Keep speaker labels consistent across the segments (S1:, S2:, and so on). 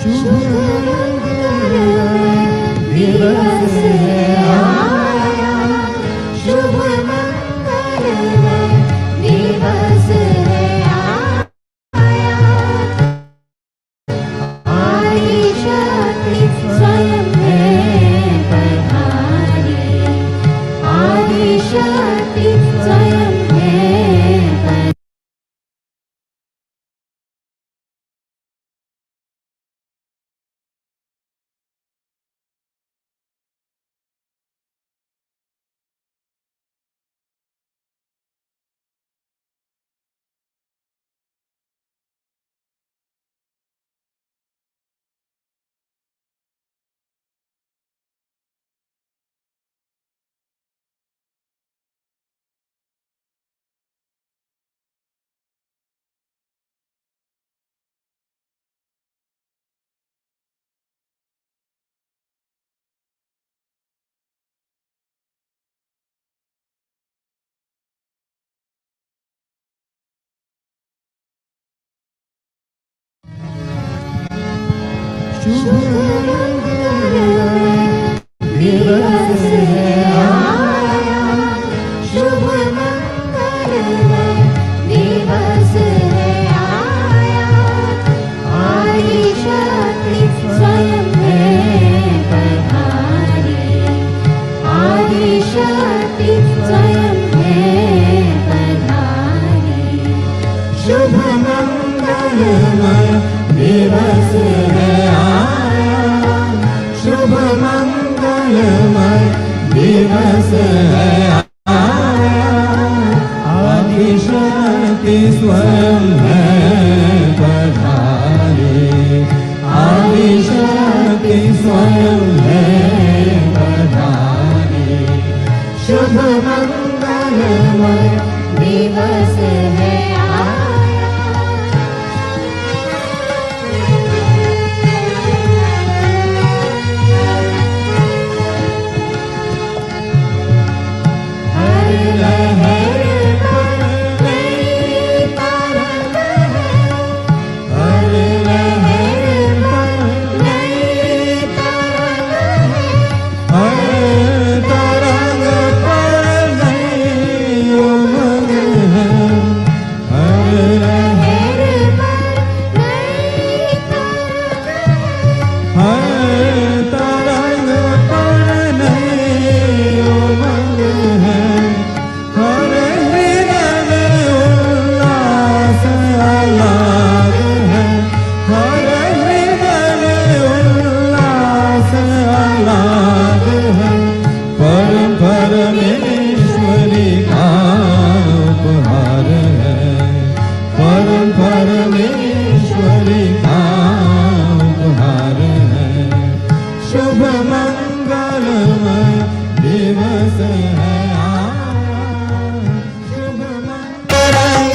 S1: शुभ मंगलमय दिवस है आया, शुभ मंगलमय दिवस है आया। आदिशक्ति स्वयं है पधारी, आदिशक्ति स्वयं है पधारी। शुभ मंगलमय दिवस है आया, शुभ मंगलमय दिवस है आया। आदिशक्ति स्वयं है पधारी, आदिशक्ति स्वयं है पधारी। शुभ मंगलमय दिवस है आया, शुभ मंगलमय दिवस है आया। आदिशक्ति स्वयं है पधारी, आदिशक्ति स्वयं है पधारी। शुभ मंगलमय दिवस है आया। हर लहर पर नई तरंग है, हर लहर पर नई तरंग है, हर तरंग पर नई उमंग है, हर लहर पर नई तरंग है, हर तरंग पर नई उमंग है। हर हृदय में उल्लास आह्लाद है, हर हृदय में उल्लास आह्लाद है। परम परमेश्वरी का उपहार है, परम परमेश्वरी का उपहार है। शुभ मंगलमय दिवस है आया, शुभ मंगलमय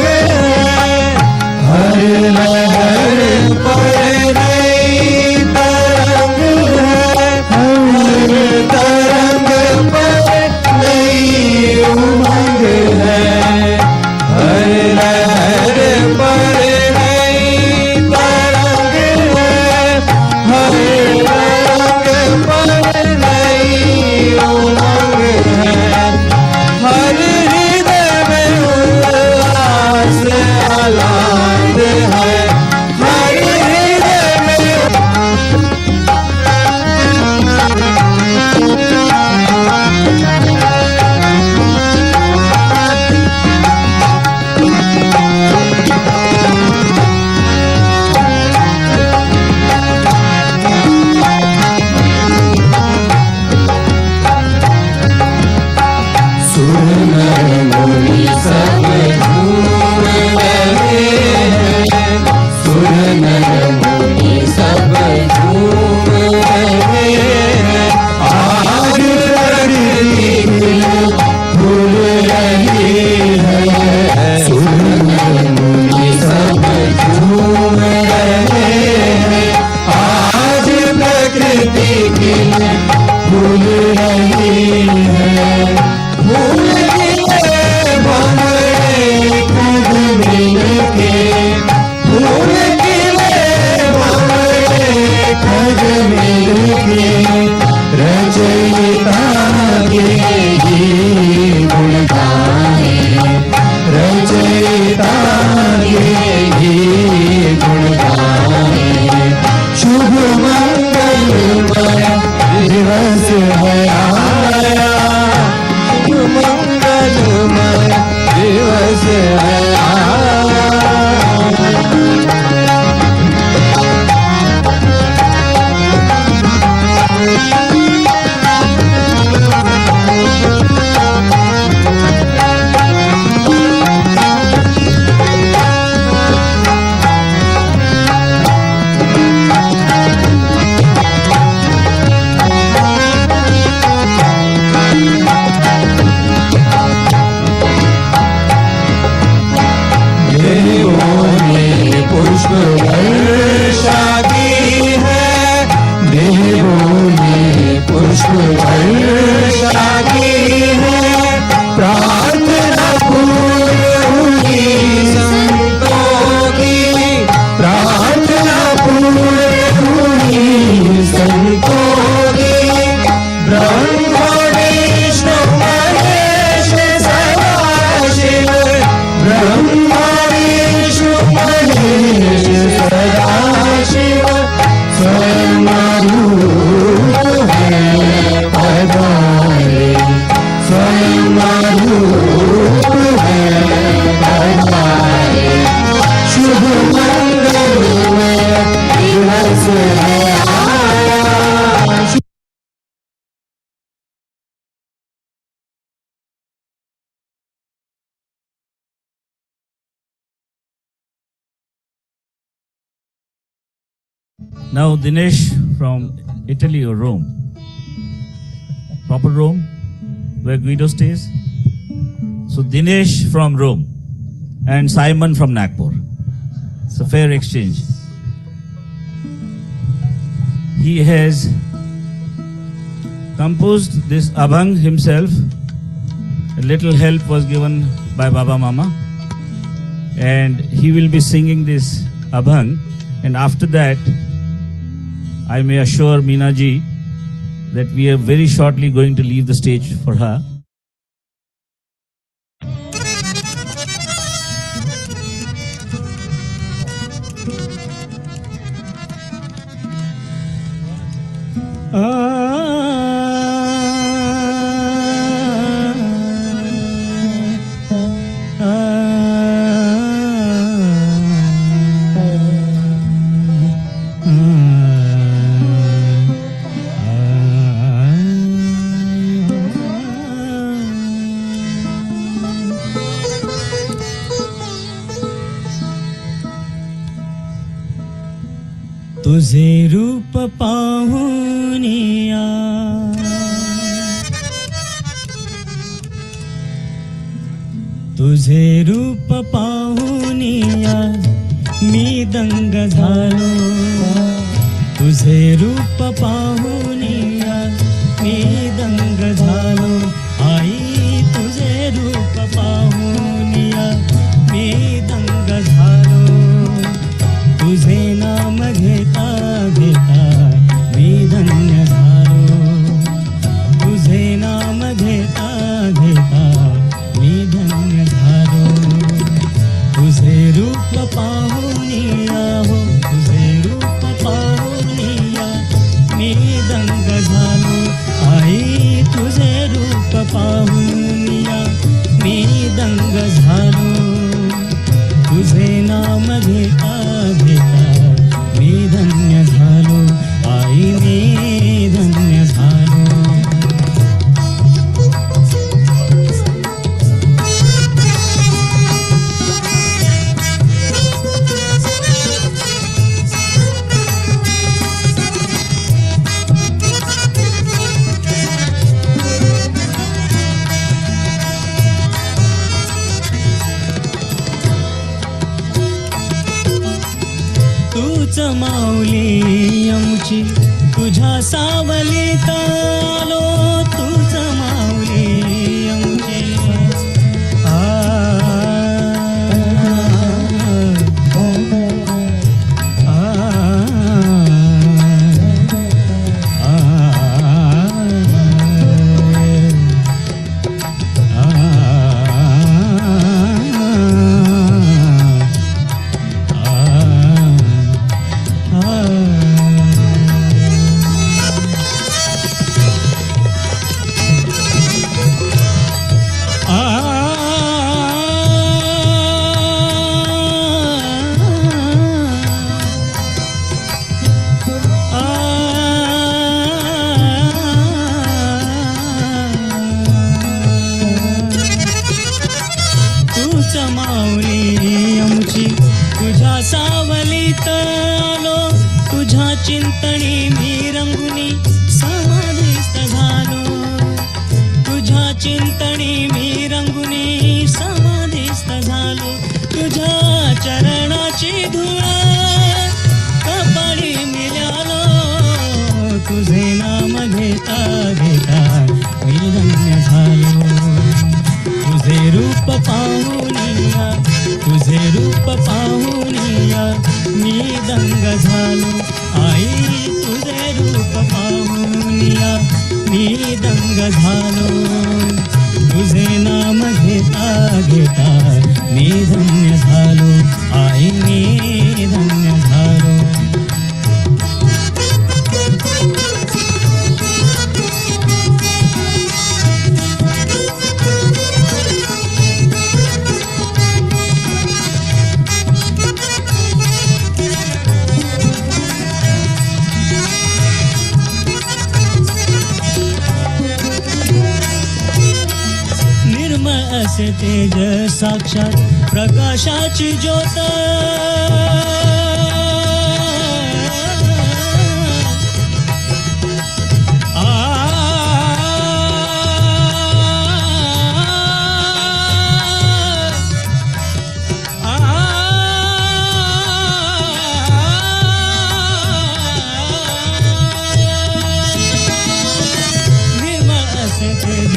S1: हर लहर पर नई तरंग है, हर तरंग पर नई उमंग है, हर लहर पर नई तरंग है, हर तरंग पर नई उमंग है।
S2: Now Dinesh from Italy or Rome. Proper Rome, where Guido stays. So Dinesh from Rome and Simon from Nagpur. It's a fair exchange. He has composed this abhang himself. A little help was given by Baba Mama, and he will be singing this abhang. And after that, I may assure Meena ji that we are very shortly going to leave the stage for her.
S1: तुझे रूप पाहुनिया तुझे रूप पाहुनिया मी दंग झालो तुझे रूप पाहुनिया मी दंग झालो आई तुझे रूप पाहुनिया मी दंग झालो तुझे नाम घेता घेता मी धन्य झालो तुझे नाम घेता घेता मी धन्य झालो तुझे रूप पाहुनिया हो तुझे रूप पाहुनिया मी दंग झालो आई तुझे रूप पाहुनिया मी दंग झालो तुझे नाम घेता घेता मी धन्य झालो आई मी धन्य झालो तूच माऊली आमची तुझ्या सावलीत आलो तूच माऊली आमची माऊली आमची तुझ्या सावलीत आलो तुझ्या चिंतनी मी रंगुनी समाधिस्थ झालो तुझ्या चिंतनी मी रंगुनी समाधिस्थ झालो तुझ्या चरणाची धूळ कपाळी मिळालो तुझे नाम घेता घेता मी धन्य झालो तुझे रूप पाहुनिया तुझे रूप पाहुनिया मी दंग झालो आई तुझे रूप पाहुनिया मी दंग झालो तुझे नाम घेता घेता मी धन्य झालो आई मी धन्य झालो असे तेज साक्षात प्रकाशाची ज्योत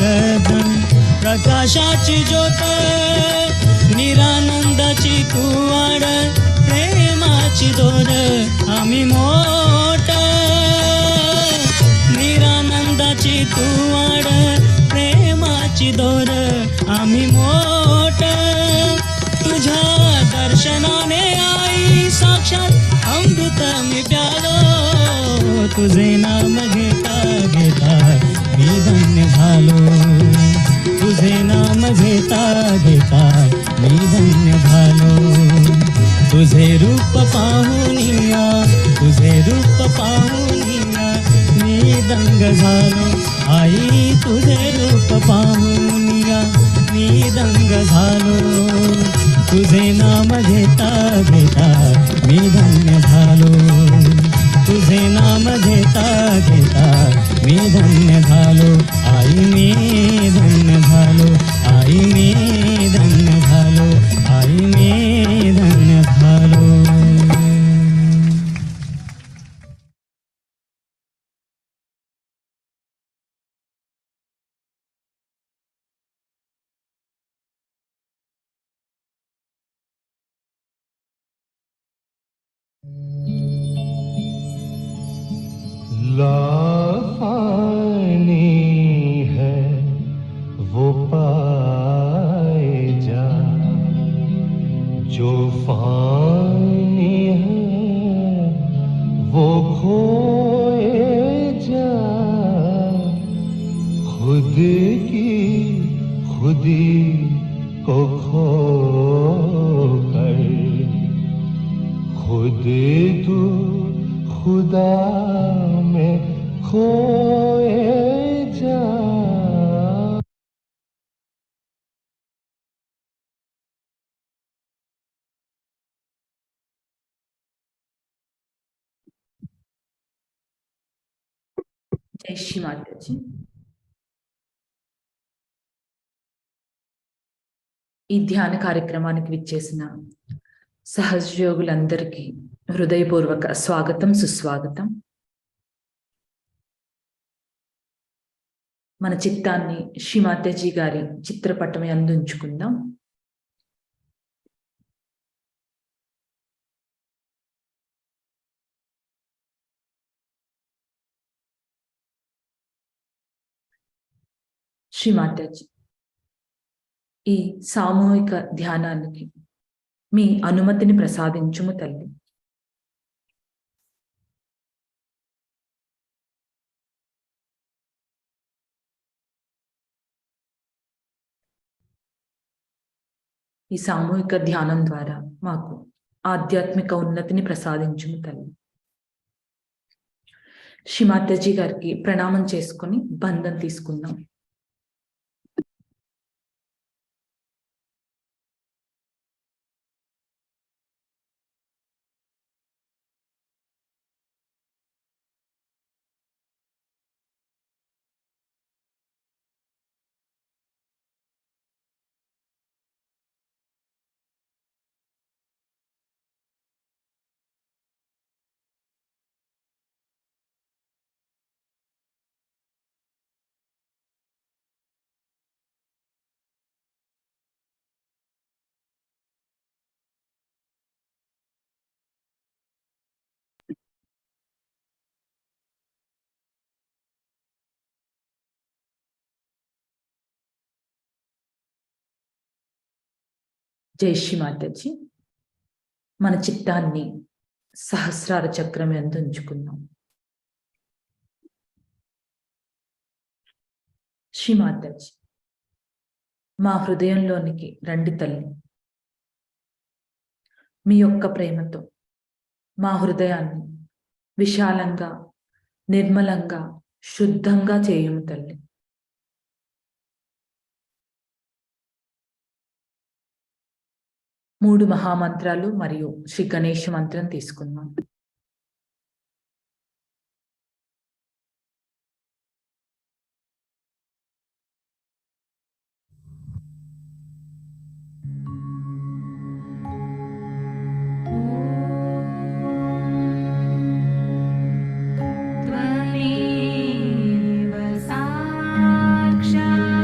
S1: प्रदम प्रकाशाची ज्योत निरानंदाची तू वाड प्रेमाची दोर आम्ही मोठ निरानंदाची तू वाड प्रेमाची दोर आम्ही मोठ तुझ्या दर्शनाने आई साक्षात अमृत मी प्यालो तुझे नाम घेता घेता मी धन्य झालो तुझे नाम घेता घेता मी धन्य झालो तुझे रूप पाहुनिया तुझे रूप पाहुनिया मी दंग झालो आई तुझे रूप पाहुनिया मी दंग झालो तुझे नाम घेता घेता मी धन्य झालो तुझे नाम घेता घेता मी धन्य झालो आई मी धन्य झालो आई मी धन्य झालो आई मी धन्य झालो.
S3: लाफानी है वो पाए जा जो फानी है वो खोए जा खुद की खुदी को खो कर खुद तू खुदा में खोए जा.
S4: జై శ్రీ మాతాజీ. ఈ ధ్యాన కార్యక్రమానికి విచ్చేసిన సహయోగులందరికీ హృదయపూర్వక స్వాగతం సుస్వాగతం. మన చిత్తాన్ని శ్రీ మాతాజీ గారి చిత్రపటం యందు ఉంచుకుందాం. శ్రీ మాతాజీ, ఈ సామూహిక ధ్యానానికి మీ అనుమతిని ప్రసాదించుము తల్లి. ఈ సామూహిక ధ్యానం ద్వారా మాకు ఆధ్యాత్మిక ఉన్నతిని ప్రసాదించుము తల్లి. శ్రీ మాతాజీ గారికి ప్రణామం చేసుకొని బంధం తీసుకుందాం. జై శ్రీ మాతాజీ. మన చిత్తాన్ని సహస్రార చక్రం యందు ఉంచుకుందాం. శ్రీ మాతాజీ, మా హృదయంలోనికి రండి తల్లి. మీ యొక్క ప్రేమతో మా హృదయాన్ని విశాలంగా నిర్మలంగా శుద్ధంగా చేయము తల్లి. మూడు మహామంత్రాలు మరియు శ్రీ గణేష్ మంత్రం తీసుకుందాం.
S5: त्वमेव साक्षात्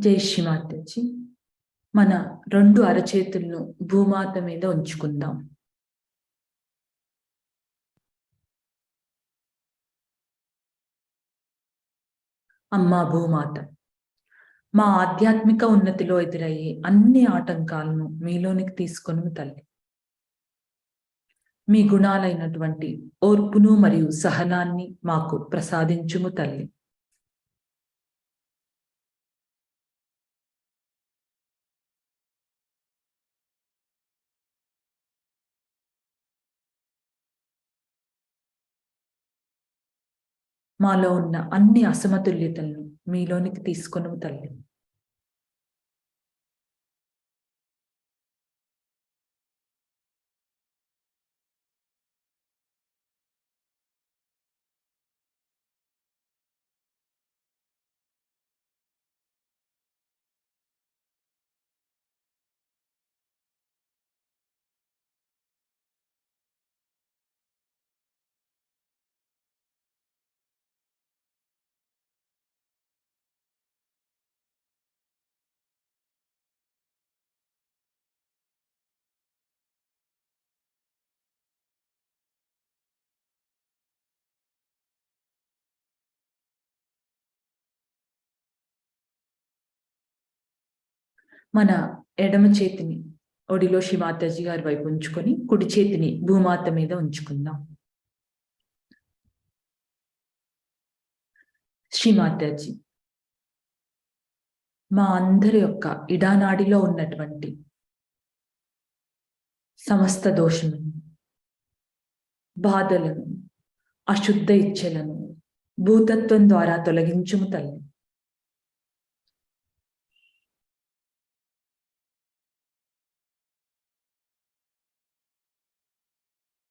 S4: జై శ్రీమాతజీ. మన 2 అరచేతులను భూమాత మీద ఉంచుకుందాం. అమ్మా భూమాత, మా ఆధ్యాత్మిక ఉన్నతిలో ఎదురయ్యే అన్ని ఆటంకాలను మీలోనికి తీసుకొని తల్లి. మీ గుణాలైనటువంటి ఓర్పును మరియు సహనాన్ని మాకు ప్రసాదించుము తల్లి. మాలో ఉన్న అన్ని అసమతుల్యతలను మీలోనికి తీసుకొని తల్లి. మన ఎడమ చేతిని ఒడిలో శ్రీమాతాజీ గారి వైపు ఉంచుకొని కుడి చేతిని భూమాత మీద ఉంచుకుందాం. శ్రీమాతాజీ, మా అందరి యొక్క ఇడానాడిలో ఉన్నటువంటి సమస్త దోషములను, బాధలను, అశుద్ధ ఇచ్ఛలను భూతత్వం ద్వారా తొలగించుము తల్లి.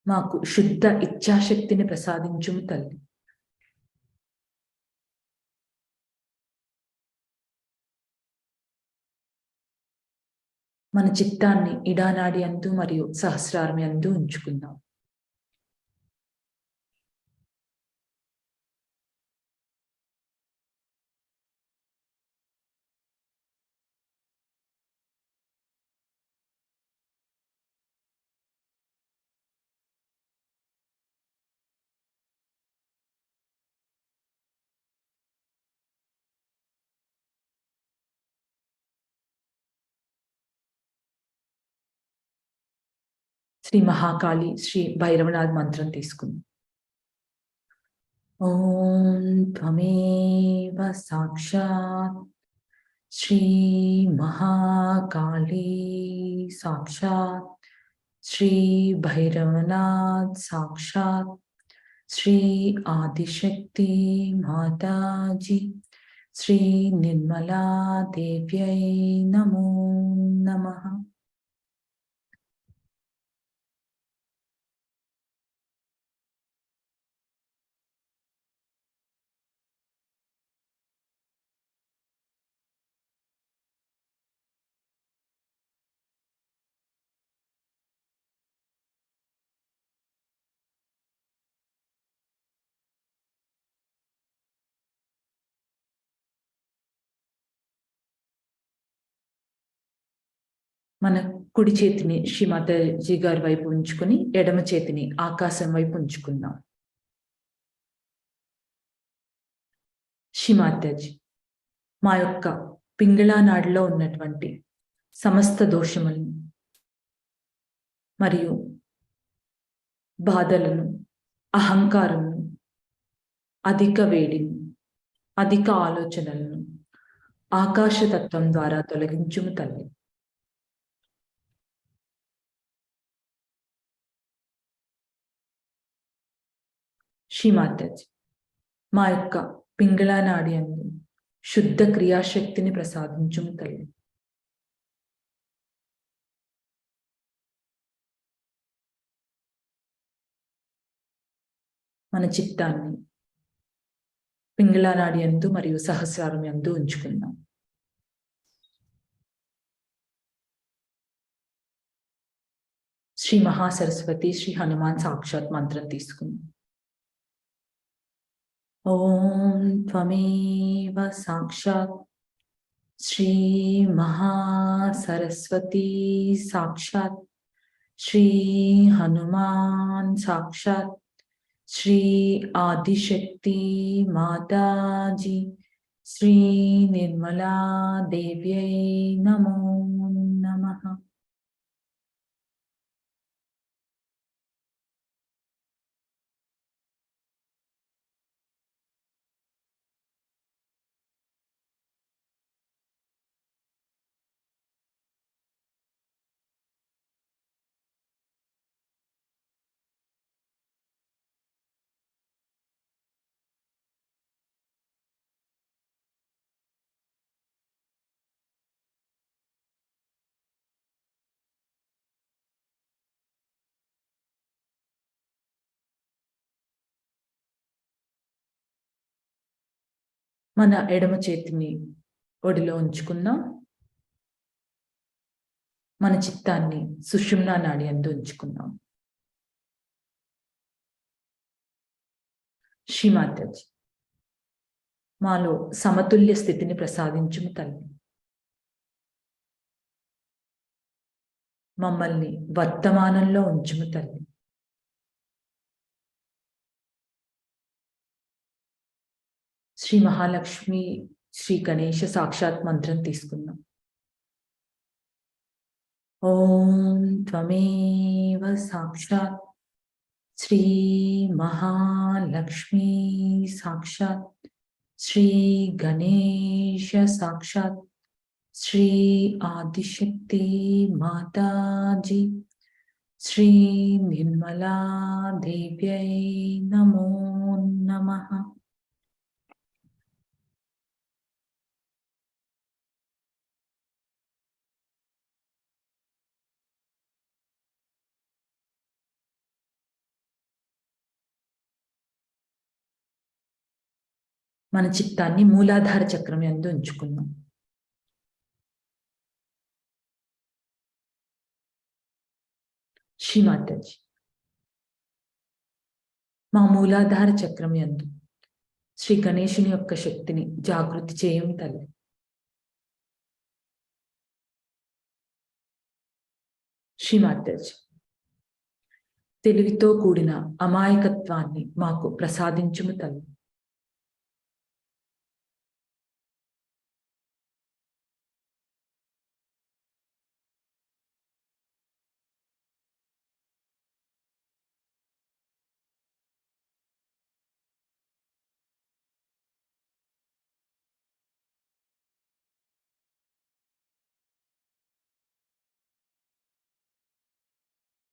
S4: మాకు శుద్ధ ఇచ్ఛాశక్తిని ప్రసాదించుము తల్లి. మన చిత్తాన్ని ఇడానాడి అందు మరియు సహస్రారం అందు ఉంచుకుందాం. శ్రీ మహాకాళి శ్రీ భైరవనాథ్ మంత్రం తీసుకుందాం. ఓం త్వమేవ సాక్షాత్ శ్రీ మహాకాళి సాక్షాత్ శ్రీ భైరవనాథ్ సాక్షాత్ శ్రీ ఆదిశక్తి మాతాజీ శ్రీ నిర్మలా దేవ్యై నమో నమః. మన కుడి చేతిని శ్రీమాతాజీ గారి వైపు ఉంచుకొని ఎడమ చేతిని ఆకాశం వైపు ఉంచుకుందాం. శ్రీమాతాజీ, మా యొక్క పింగళా నాడిలో ఉన్నటువంటి సమస్త దోషములను మరియు బాధలను, అహంకారమును, అధిక వేడిని, అధిక ఆలోచనలను ఆకాశతత్వం ద్వారా తొలగించుము తల్లి. శ్రీమాతాజీ, మా యొక్క పింగళా నాడి అందు శుద్ధ క్రియాశక్తిని ప్రసాదించుము తల్లి. మన చిత్తాన్ని పింగళా నాడి అందు మరియు సహస్రారం అందు ఉంచుకుందాం. శ్రీ మహాసరస్వతి శ్రీ హనుమాన్ సాక్షాత్ మంత్రం తీసుకుందాం. ఓం త్వమేవ సాక్షాత్ శ్రీ మహాసరస్వతి సాక్షాత్, శ్రీ హనుమాన్ సాక్షాత్, శ్రీ ఆదిశక్తి మాతాజీ, శ్రీ నిర్మలా దేవ్యై నమో నమః. మన ఎడమ చేతిని ఒడిలో ఉంచుకుందాం. మన చిత్తాన్ని సుషుమ్నా నాడి యందు ఉంచుకుందాం. శ్రీమాతాజీ, మాలో సమతుల్య స్థితిని ప్రసాదించుము తల్లి. మమ్మల్ని వర్తమానంలో ఉంచుము తల్లి. శ్రీ మహాలక్ష్మి, శ్రీ గణేష సాక్షాత్ మంత్రం తీసుకుందాం. ఓం త్వమేవ సాక్షాత్ శ్రీ మహాలక్ష్మి సాక్షాత్, శ్రీ గణేష సాక్షాత్, శ్రీ ఆదిశక్తి మాతాజీ, శ్రీ నిర్మలా దేవ్యై నమో నమః. మన చిత్తాన్ని మూలాధార చక్రం యందు ఉంచుకుందాం. శ్రీమాతాజీ, మా మూలాధార చక్రం యందు శ్రీ గణేశుని యొక్క శక్తిని జాగృతి చేయం తల్లి. శ్రీమాతాజీ, తెలివితో కూడిన అమాయకత్వాన్ని మాకు ప్రసాదించుము తల్లి.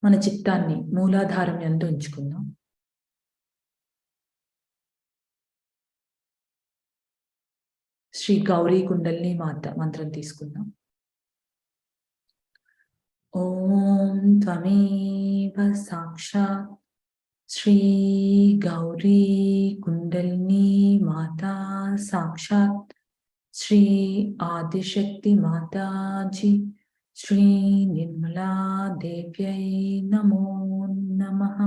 S4: మన చిత్తాన్ని మూలాధారం యందు ఉంచుకుందాం. శ్రీ గౌరీ కుండలిని మాత మంత్రం తీసుకుందాం. ఓం త్వమేవ సాక్షాత్ శ్రీ గౌరీ కుండలిని మాతా సాక్షాత్, శ్రీ ఆదిశక్తి మాతాజీ, శ్రీ నిర్మలా దేవ్యై నమో నమః.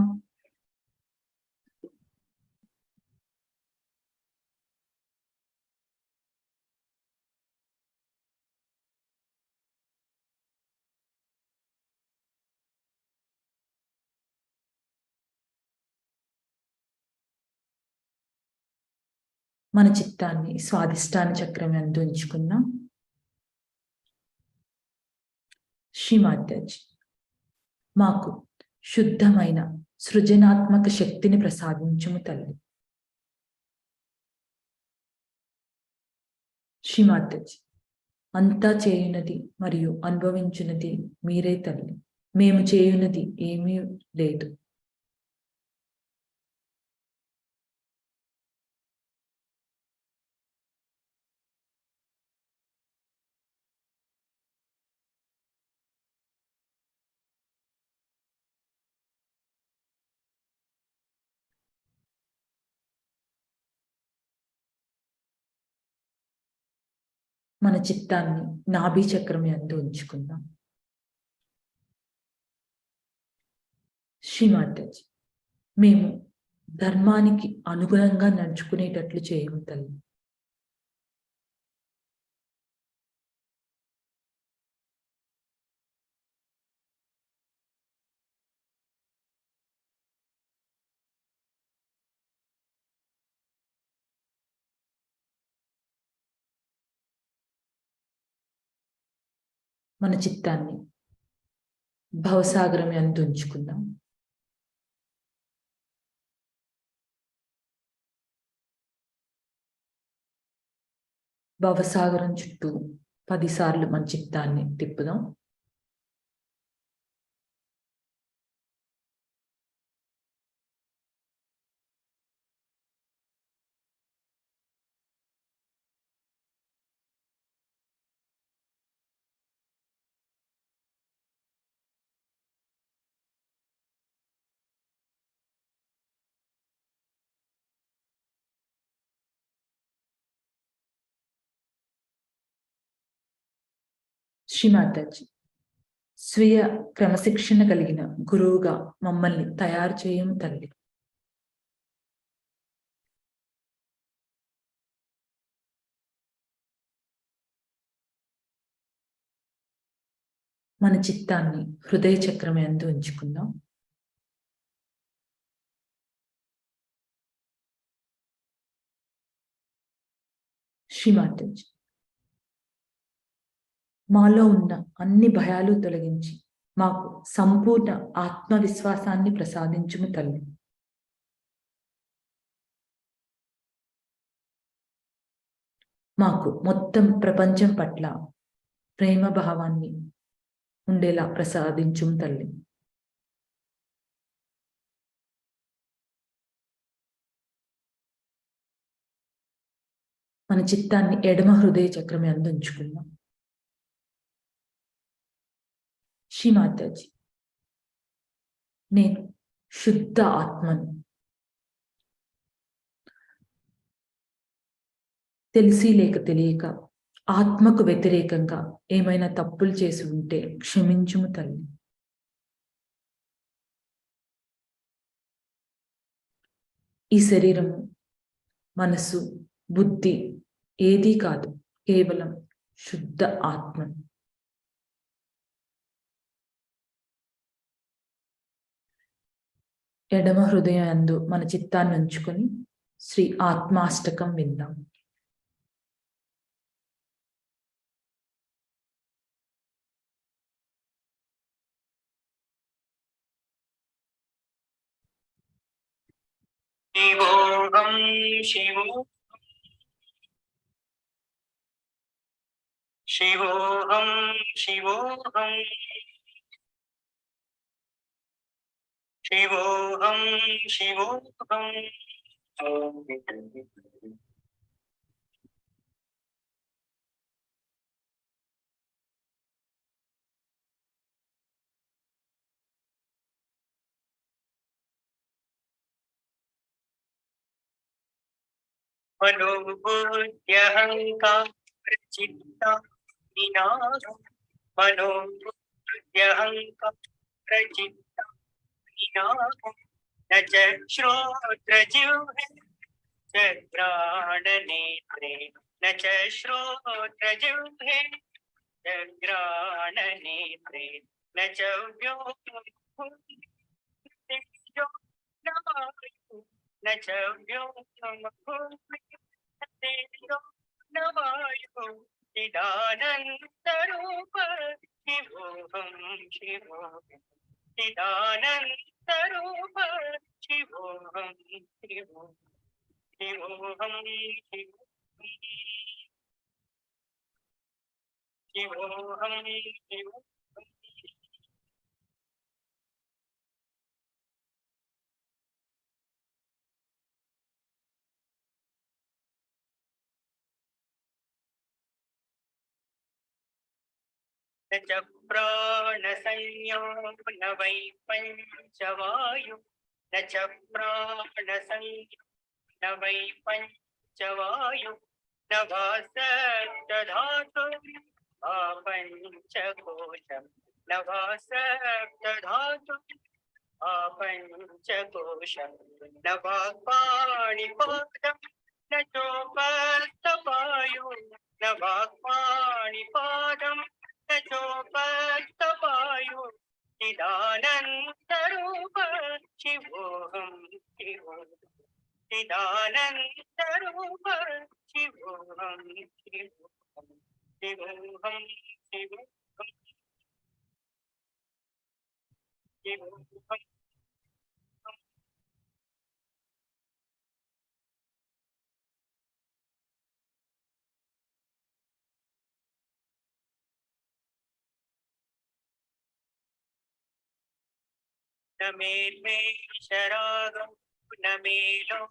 S4: మన చిత్తాన్ని స్వాదిష్టాన చక్రం యందు ఉంచుకుందాం. శ్రీమాతాజీ, మాకు శుద్ధమైన సృజనాత్మక శక్తిని ప్రసాదించుము తల్లి. శ్రీమాతాజీ, అంతా చేయునది మరియు అనుభవించున్నది మీరే తల్లి. మేము చేయునది ఏమీ లేదు. మన చిత్తాన్ని నాభి చక్రం యందు ఉంచుకుందాం. శ్రీమాతాజీ, మేము ధర్మానికి అనుగుణంగా నడుచుకునేటట్లు చేయము తల్లి. మన చిత్తాన్ని భవసాగరం యందు ఉంచుకుందాం. భవసాగరం చుట్టూ 10 సార్లు మన చిత్తాన్ని తిప్పుదాం. శ్రీమాతాజీ, స్వీయ క్రమశిక్షణ కలిగిన గురువుగా మమ్మల్ని తయారు చేయము తల్లి. మన చిత్తాన్ని హృదయ చక్రం యందు ఉంచుకుందాం. శ్రీమాతాజీ, మాలో ఉన్న అన్ని భయాలు తొలగించి మాకు సంపూర్ణ ఆత్మవిశ్వాసాన్ని ప్రసాదించుము తల్లి. మాకు మొత్తం ప్రపంచం పట్ల ప్రేమ భావాన్ని ఉండేలా ప్రసాదించుము తల్లి. మన చిత్తాన్ని ఎడమ హృదయ చక్రం యందు ఉంచుకుందాం. శ్రీమాతాజీ, నేను శుద్ధ ఆత్మను. తెలిసి లేక తెలియక ఆత్మకు వ్యతిరేకంగా ఏమైనా తప్పులు చేసి ఉంటే క్షమించుము తల్లి. ఈ శరీరము, మనసు, బుద్ధి ఏదీ కాదు, కేవలం శుద్ధ ఆత్మ. ఎడమ హృదయందు మన చిత్తాన్ని ఉంచుకొని శ్రీ ఆత్మాష్టకం విందాం.
S1: శివోహం శివో శివోహం శివోహం శివోహం శివోహం మనోబుద్ధ్యహంకారచిత్త వినాశం మనోబుద్ధ్యహంకారచిత్త వినాశం న చ శ్రోత్రజిహ్వే च घ्राणनेत्रे न च श्रोत्रजिह्वे च घ्राणनेत्रे न च व्योमभूमिर्यो न वायुः न च व्योमभूमिर्यो न वायुः चिदानन्तरूप शिवोऽहं शिवोऽहं चिदानन्तरूप शिवोऽहं शिवोऽहं शिवोऽहं शिवोऽहं शिवोऽहं न च प्राणसंज्ञो न वै पञ्चवायु न च प्राणसंज्ञो न वै पञ्चवायु न वा सप्तधातु आपञ्चकोशं न वा सप्तधातु आपञ्चकोशं न वा पाणिपादं न चोपस्तपायु न वा पाणिपादं न चोपस्तपायु चिदानन्तरूप शिवोऽहं शिवोऽहं चिदानन्तरूप शिवोऽहं शिवोऽहं शिवोऽहं शिवोऽहं शिवोऽहम् न मे शरागं न मेलो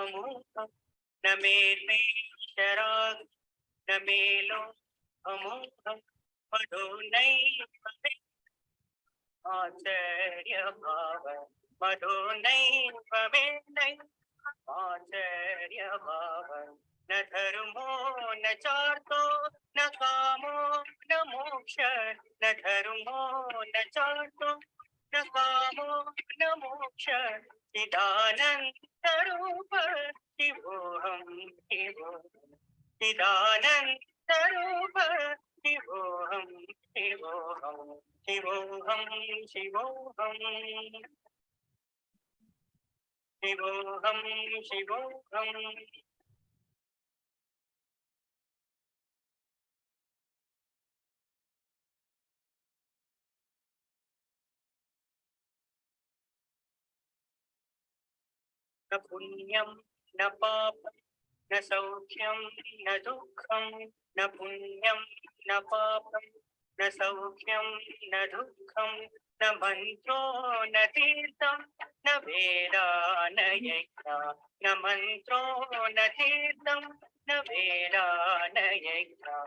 S1: अमोघं न मे शरागं न मेलो अमोघं मधो नैव मे आश्चर्यभाव मधो नैव मे आश्चर्यभाव न धर्मो न चार्तो न कामो न मोक्ष न धर्मो न चार्तो न कामो न मोक्ष चिदानन्दरूप शिवोऽहं शिवोऽहं चिदानन्दरूप शिवोऽहं शिवोऽहं शिवोऽहं शिवोऽहं शिवोऽहं शिवोऽहं न पुण्यं न पापं न सौख्यं न दुःखं न पुण्यं न पापं न सौख्यं न दुःखं न मन्त्रो न तीर्थं न वेदा न यज्ञा न मन्त्रो न तीर्थं न वेदा न यज्ञा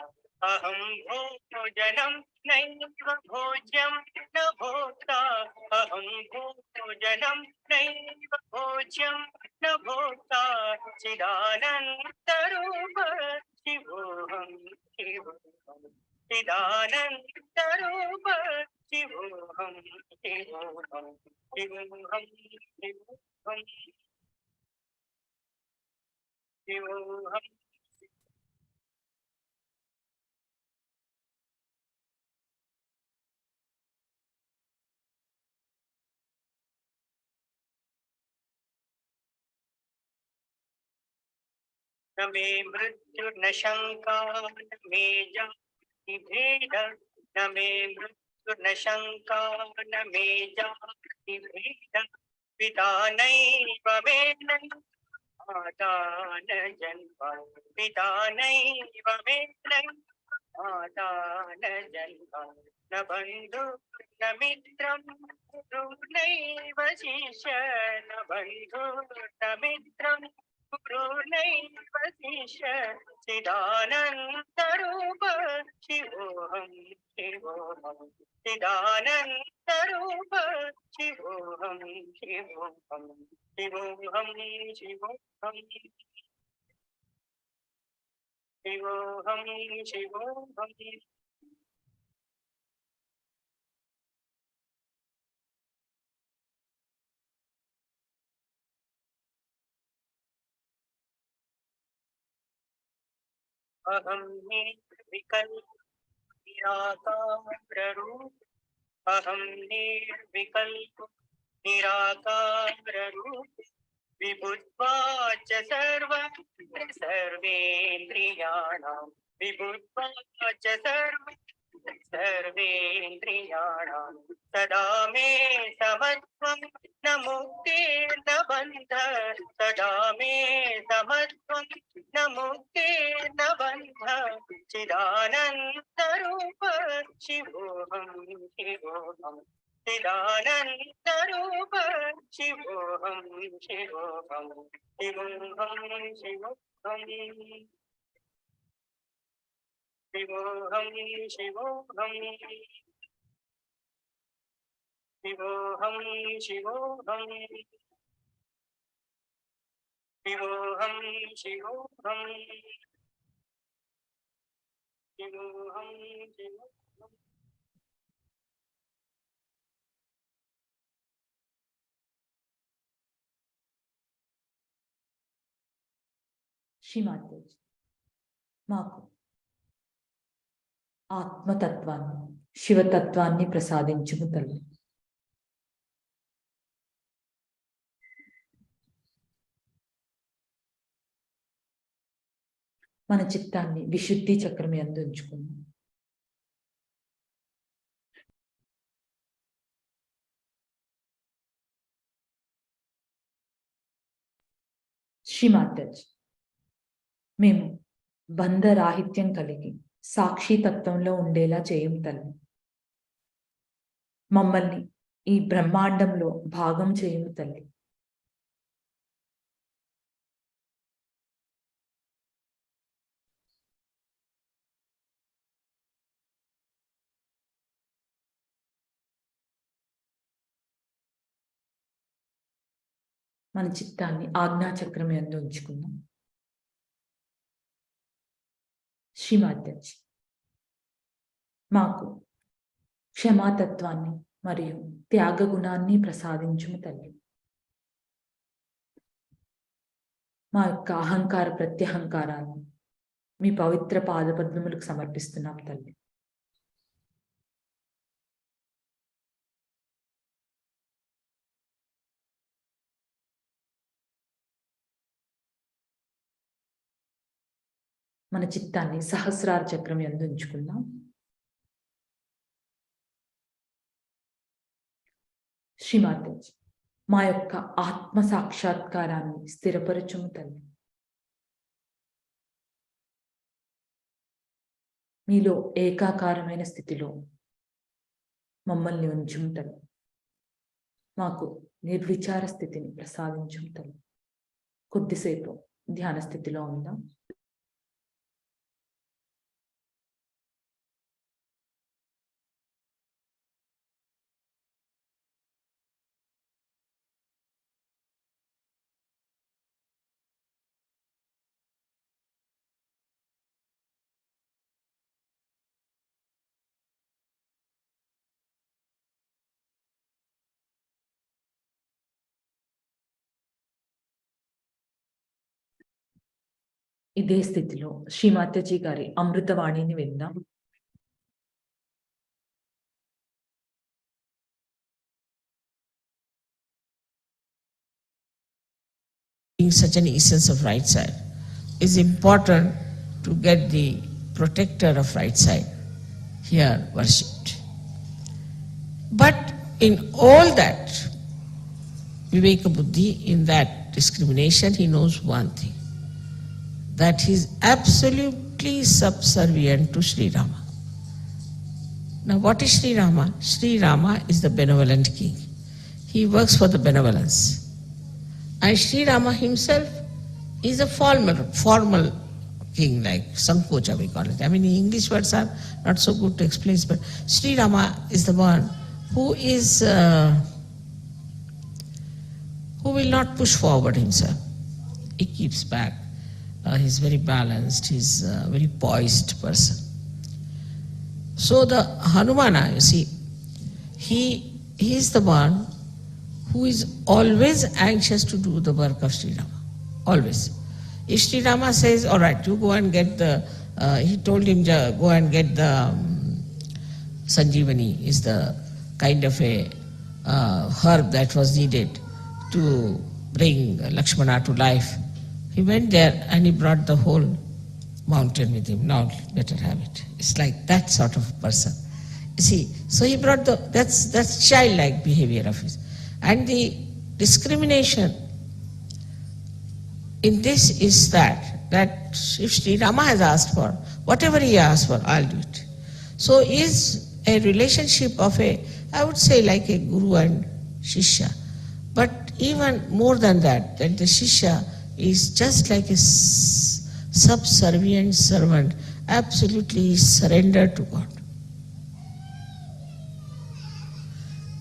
S1: अहं भोजनं नैव भोज्यं न भोक्ता अहं भोजनं नैव भोज्यं न भोक्ता चिदानन्दरूप शिवोऽहं शिवोऽहं चिदानन्दरूप शिवोऽहं शिवोऽहं शिवोऽहं शिवोऽहं शिवोऽहं न मे मृत्युर्न शङ्का न मे जाति भेद न मे मृत्युर्न शङ्का न मे जाति भेद पिता नैव मे नैव माता न जन्म पिता नैव मे नैव माता न जन्म न बन्धु न मित्रं गुरु नैव शिष्य न बन्धु न मित्रं गुरु नैव शिष्य चिदानन्दरूप शिवोऽहं शिवोऽहं चिदानन्दरूप शिवोऽहं शिवोऽहं शिवोऽहं शिवोऽहं शिवोऽहं शिवोऽहं अहं निर्विकल्प निराकाररूप अहं निर्विकल्प निराकाररूप विभुत्वाच सर्वेन्द्रियाणां विभुत्वाच सर्वेन्द्रियाणां सदा मे समत्वं न मुक्तिर्न बन्ध सदा मे समत्वं न मुक्तिर्न बन्ध चिदानन्दरूप शिवोऽहं शिवोऽहं चिदानन्दरूप शिवोऽहं शिवोऽहं शिवोऽहं शिवोऽहं शिवोऽहं शिवोऽहं शिवोऽहं शिवोऽहं शिवोऽहं शिवोऽहं शिवोऽहं शिवोऽहं
S4: శ్రీమాతేజీ మాకు ఆత్మతత్వాన్ని శివతత్వాన్ని ప్రసాదించుము తల్లి. మన చిత్తాన్ని విశుద్ధి చక్రం యందు ఉంచుకుందాం. శ్రీమాతాజీ, మేము బంధరాహిత్యం కలిగి సాక్షితత్వంలో ఉండేలా చేయం తల్లి. మమ్మల్ని ఈ బ్రహ్మాండంలో భాగం చేయము తల్లి. మన చిత్తాన్ని ఆజ్ఞాచక్రం యందు ఉంచుకుందాం. శ్రీమాతాజీ, మాకు క్షమాతత్వాన్ని మరియు త్యాగ గుణాన్ని ప్రసాదించుము తల్లి. మా యొక్క అహంకార ప్రత్యహంకారాలను మీ పవిత్ర పాదపద్మములకు సమర్పిస్తున్నాం తల్లి. మన చిత్తాన్ని సహస్రార చక్రం యందు ఉంచుకుందాం. శ్రీమాతాజీ, మా యొక్క ఆత్మ సాక్షాత్కారాన్ని స్థిరపరచుము తల్లి. మీలో ఏకాకారమైన స్థితిలో మమ్మల్ని ఉంచుము తల్లి. మాకు నిర్విచార స్థితిని ప్రసాదించుము తల్లి. కొద్దిసేపు ధ్యాన స్థితిలో ఉందాం. ఇదే స్థితిలో శ్రీమాతాజీ గారి అమృతవాణిని విందాం.
S5: Being such an essence of right side, is important to get the protector of right side here worshipped. But in all that, Viveka Buddhi, in that discrimination, he knows one thing, that he is absolutely subservient to Sri Rama. Now what is Sri Rama? Sri Rama is the benevolent king. He works for the benevolence. And Sri Rama himself is a formal king, like Sankocha we call it. I mean, English words are not so good to explain, but Sri Rama is the one who will not push forward himself. He keeps back. He's very balanced. He's a very poised person. So the Hanumana, you see, he is the one who is always anxious to do the work of Sri Rama. Always. If Sri Rama says, all right, you go and get he told him, go and get the Sanjeevani, is the kind of a herb that was needed to bring Lakshmana to life. He went there and he brought the whole mountain with him. Now, better have it. It's like that sort of person. You see, so he brought that's childlike behavior of his. And the discrimination in this is that if Sri Rama has asked for, whatever he asked for, I'll do it. So is a relationship of I would say like a guru and shishya. But even more than that the shishya is just like a subservient servant, absolutely surrendered to God.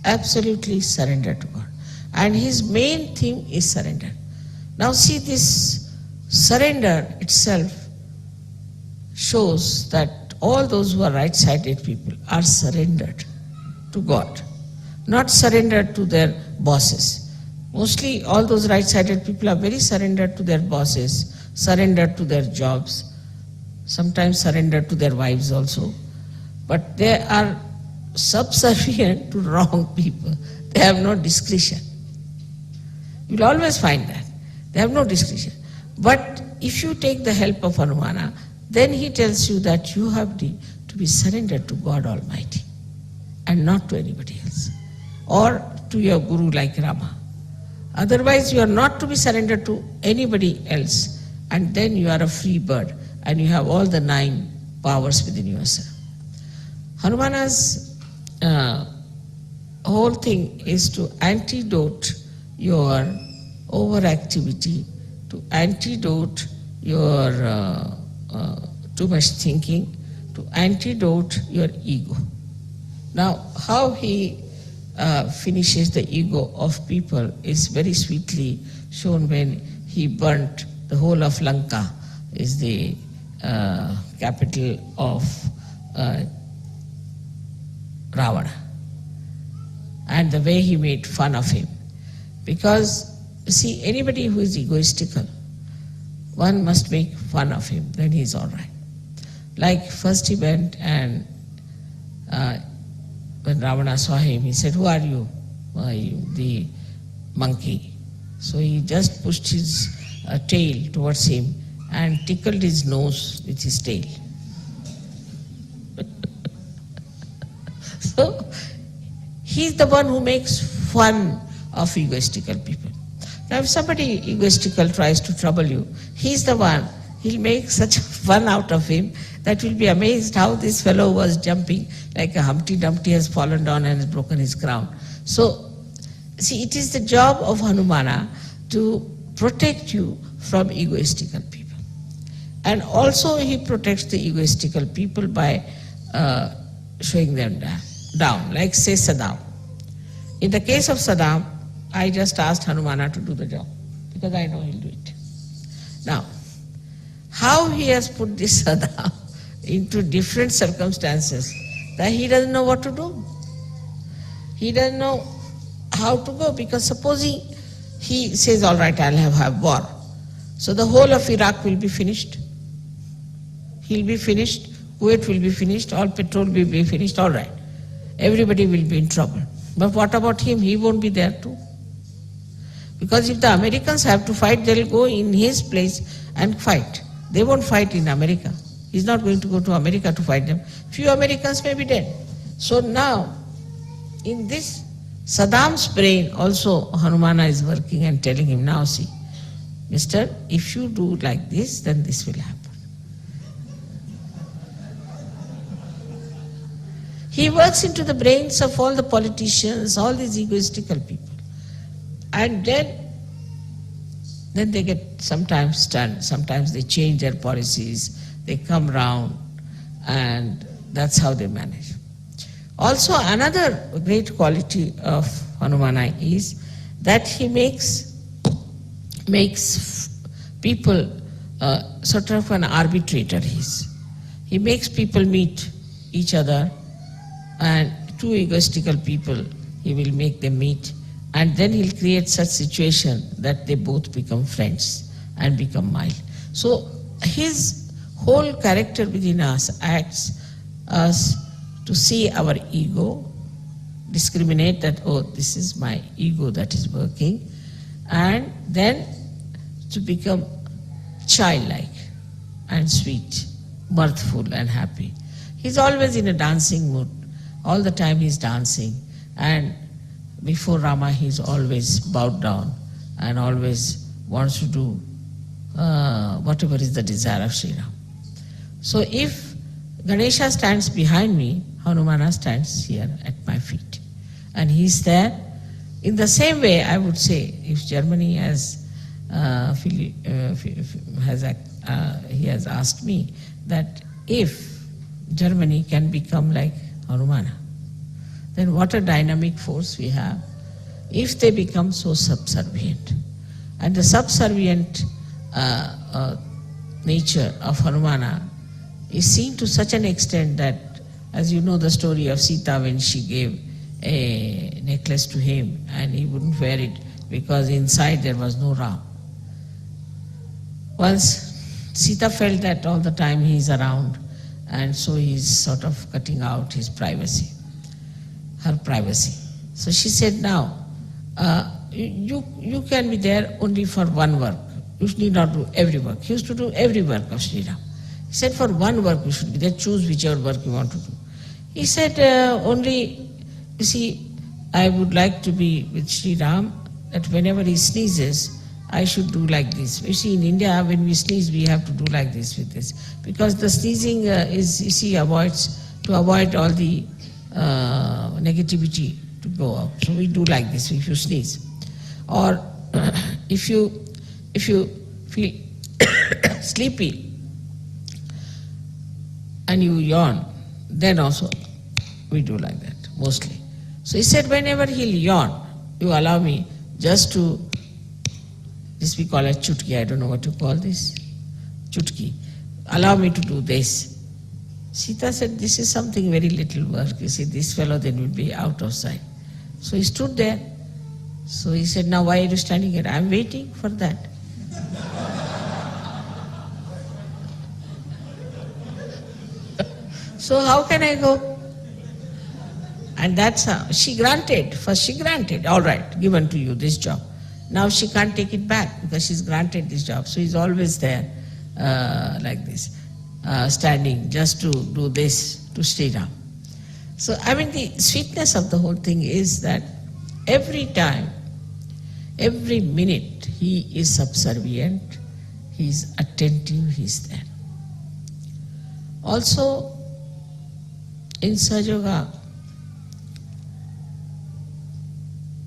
S5: Absolutely surrendered to God. And his main thing is surrender. Now see, this surrender itself shows that all those who are right-sided people are surrendered to God, not surrendered to their bosses. Mostly all those right-sided people are very surrendered to their bosses, surrendered to their jobs, sometimes surrendered to their wives also. But they are subservient to wrong people. They have no discretion. You'll always find that. They have no discretion. But if you take the help of Hanumana, then he tells you that you have to be surrendered to God Almighty and not to anybody else, or to your guru like Rama. Otherwise, you are not to be surrendered to anybody else, and then you are a free bird, and you have all the 9 powers within yourself. Hanumana's whole thing is to antidote your overactivity, to antidote your too much thinking, to antidote your ego. Now, how he finishes the ego of people is very sweetly shown when he burnt the whole of Lanka, is the capital of Ravana, and the way he made fun of him. Because, see, anybody who is egoistical, one must make fun of him, then he is all right. Like first he went and when Ravana saw him, he said, "Who are you?" The monkey. So he just pushed his tail towards him and tickled his nose with his tail. So he's the one who makes fun of egoistical people. Now if somebody egoistical tries to trouble you, he's the one, he'll make such fun out of him that you'll be amazed how this fellow was jumping like a Humpty Dumpty has fallen down and has broken his crown. So, see, it is the job of Hanumana to protect you from egoistical people. And also he protects the egoistical people by showing them down, like say Saddam. In the case of Saddam, I just asked Hanumana to do the job because I know he'll do it. Now, how he has put this Saddam into different circumstances that he doesn't know what to do. He doesn't know how to go, because supposing he says, all right, I'll have war. So the whole of Iraq will be finished. He'll be finished, Kuwait will be finished, all petrol will be finished, all right. Everybody will be in trouble. But what about him? He won't be there too. Because if the Americans have to fight, they'll go in his place and fight. They won't fight in America. He's not going to go to America to fight them. Few Americans may be dead. So now, in this Saddam's brain also Hanumana is working and telling him, now see, mister, if you do like this, then this will happen. He works into the brains of all the politicians, all these egoistical people. And then they get sometimes stunned, sometimes they change their policies, they come round, and that's how they manage. Also, another great quality of Hanumana is that he makes people sort of an arbitrator. He makes people meet each other, and two egoistical people, he will make them meet, and then he'll create such situation that they both become friends and become mild. So his whole character within us acts us to see our ego, discriminate that, oh, this is my ego that is working, and then to become childlike and sweet, mirthful and happy. He's always in a dancing mood. All the time he's dancing, and before Rama he's always bowed down and always wants to do whatever is the desire of Sri Ram. So if Ganesha stands behind me, Hanumana stands here at my feet. And he's there. In the same way, I would say, if Germany has he has asked me that if Germany can become like Hanumana, then what a dynamic force we have if they become so subservient. And the subservient nature of Hanumana is seen to such an extent that, as you know the story of Sita when she gave a necklace to him and he wouldn't wear it because inside there was no Ram. Once Sita felt that all the time he is around, and so he is sort of cutting out his privacy, her privacy. So she said, now, you can be there only for one work. You need not do every work. He used to do every work of Sri Ram. He said, for one work you should be there, choose whichever work you want to do. He said, only, you see, I would like to be with Sri Ram that whenever he sneezes, I should do like this. You see, in India, when we sneeze, we have to do like this with this. Because the sneezing is, you see, to avoid all the negativity to go out. So we do like this if you sneeze. Or if you feel sleepy and you yawn, then also we do like that, mostly. So he said, whenever he'll yawn, you allow me just to, this we call it chutki, I don't know what to call this, chutki. Allow me to do this. Sita said, this is something very little work. You see, this fellow then will be out of sight. So he stood there. So he said, now why are you standing here? I'm waiting for that. So how can I go? And that's how she granted. First she granted, all right, given to you this job. Now she can't take it back because she's granted this job. So he's always there like this, standing just to do this to Sri Ram. So I mean the sweetness of the whole thing is that every time, every minute he is subservient, he is attentive, he is there. Also in Sahaja Yoga,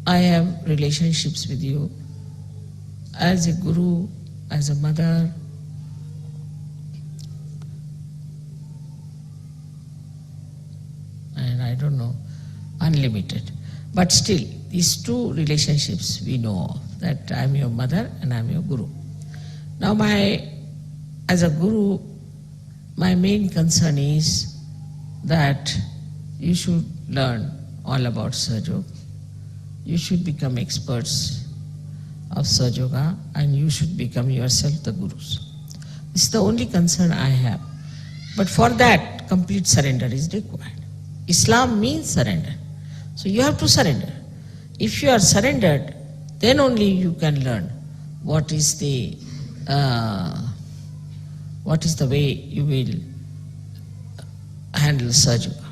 S5: I have relationships with you as a guru, as a mother, and I don't know, unlimited. But still, these two relationships we know of, that I am your mother and I am your guru. Now as a guru, my main concern is that you should learn all about Sahaja Yoga. You should become experts of Sahaja Yoga and you should become yourself the gurus. This is the only concern I have. But for that, complete surrender is required. Islam means surrender. So you have to surrender. If you are surrendered, then only you can learn what is the way you will handle Sahaja Yoga.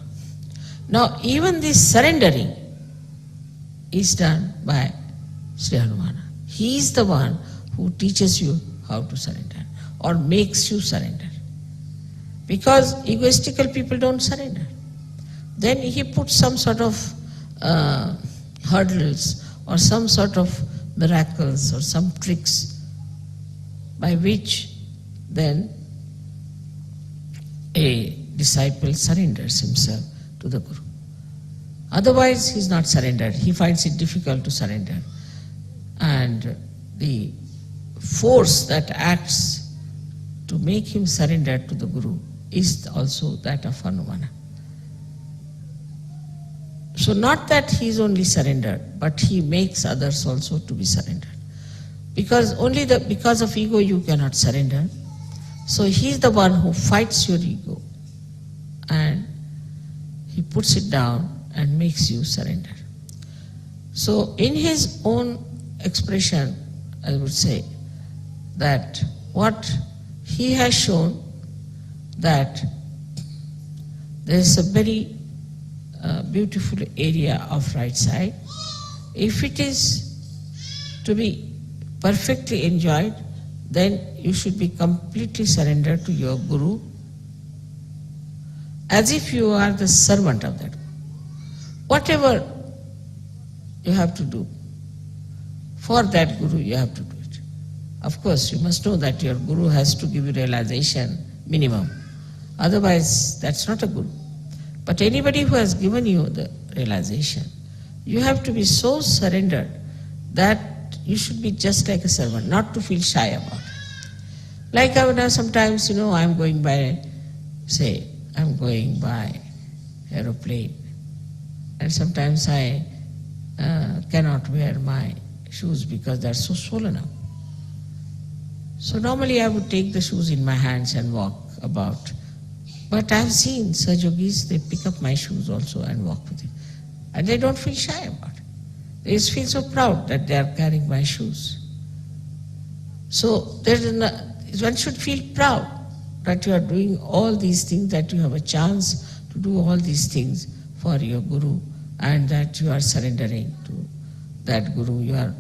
S5: Now even this surrendering is done by Sri Hanumana. He is the one who teaches you how to surrender or makes you surrender. Because egoistical people don't surrender. Then he puts some sort of hurdles or some sort of miracles or some tricks by which then a disciple surrenders himself to the Guru. Otherwise, he is not surrendered. He finds it difficult to surrender. And the force that acts to make him surrender to the Guru is also that of Hanumana. So not that he is only surrendered, but he makes others also to be surrendered. Because because of ego you cannot surrender. So he is the one who fights your ego and he puts it down and makes you surrender. So in his own expression, I would say that what he has shown that there is a very beautiful area of right side. If it is to be perfectly enjoyed, then you should be completely surrendered to your Guru as if you are the servant of that Guru. Whatever you have to do for that Guru, you have to do it. Of course, you must know that your Guru has to give you realization minimum. Otherwise, that's not a Guru. But anybody who has given you the realization, you have to be so surrendered that you should be just like a servant, not to feel shy about it. Like sometimes, I'm going by, say, I'm going by aeroplane, and sometimes I cannot wear my shoes because they're so swollen up. So normally I would take the shoes in my hands and walk about. But I've seen Sahaja Yogis, they pick up my shoes also and walk with it. And they don't feel shy about it. They just feel so proud that they are carrying my shoes. So one should feel proud that you are doing all these things, that you have a chance to do all these things for your Guru, and that you are surrendering to that Guru. You are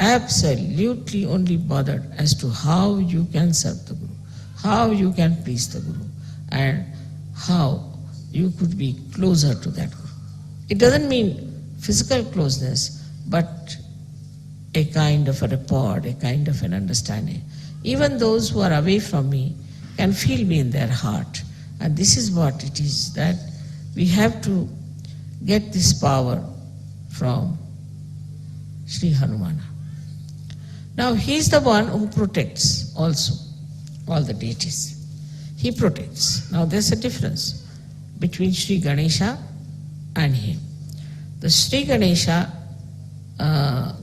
S5: absolutely only bothered as to how you can serve the Guru, how you can please the Guru, and how you could be closer to that Guru. It doesn't mean physical closeness, but a kind of a rapport, a kind of an understanding. Even those who are away from me can feel me in their heart. And this is what it is, that we have to get this power from Sri Hanumana. Now he is the one who protects also all the deities. He protects. Now there's a difference between Sri Ganesha and him. The Sri Ganesha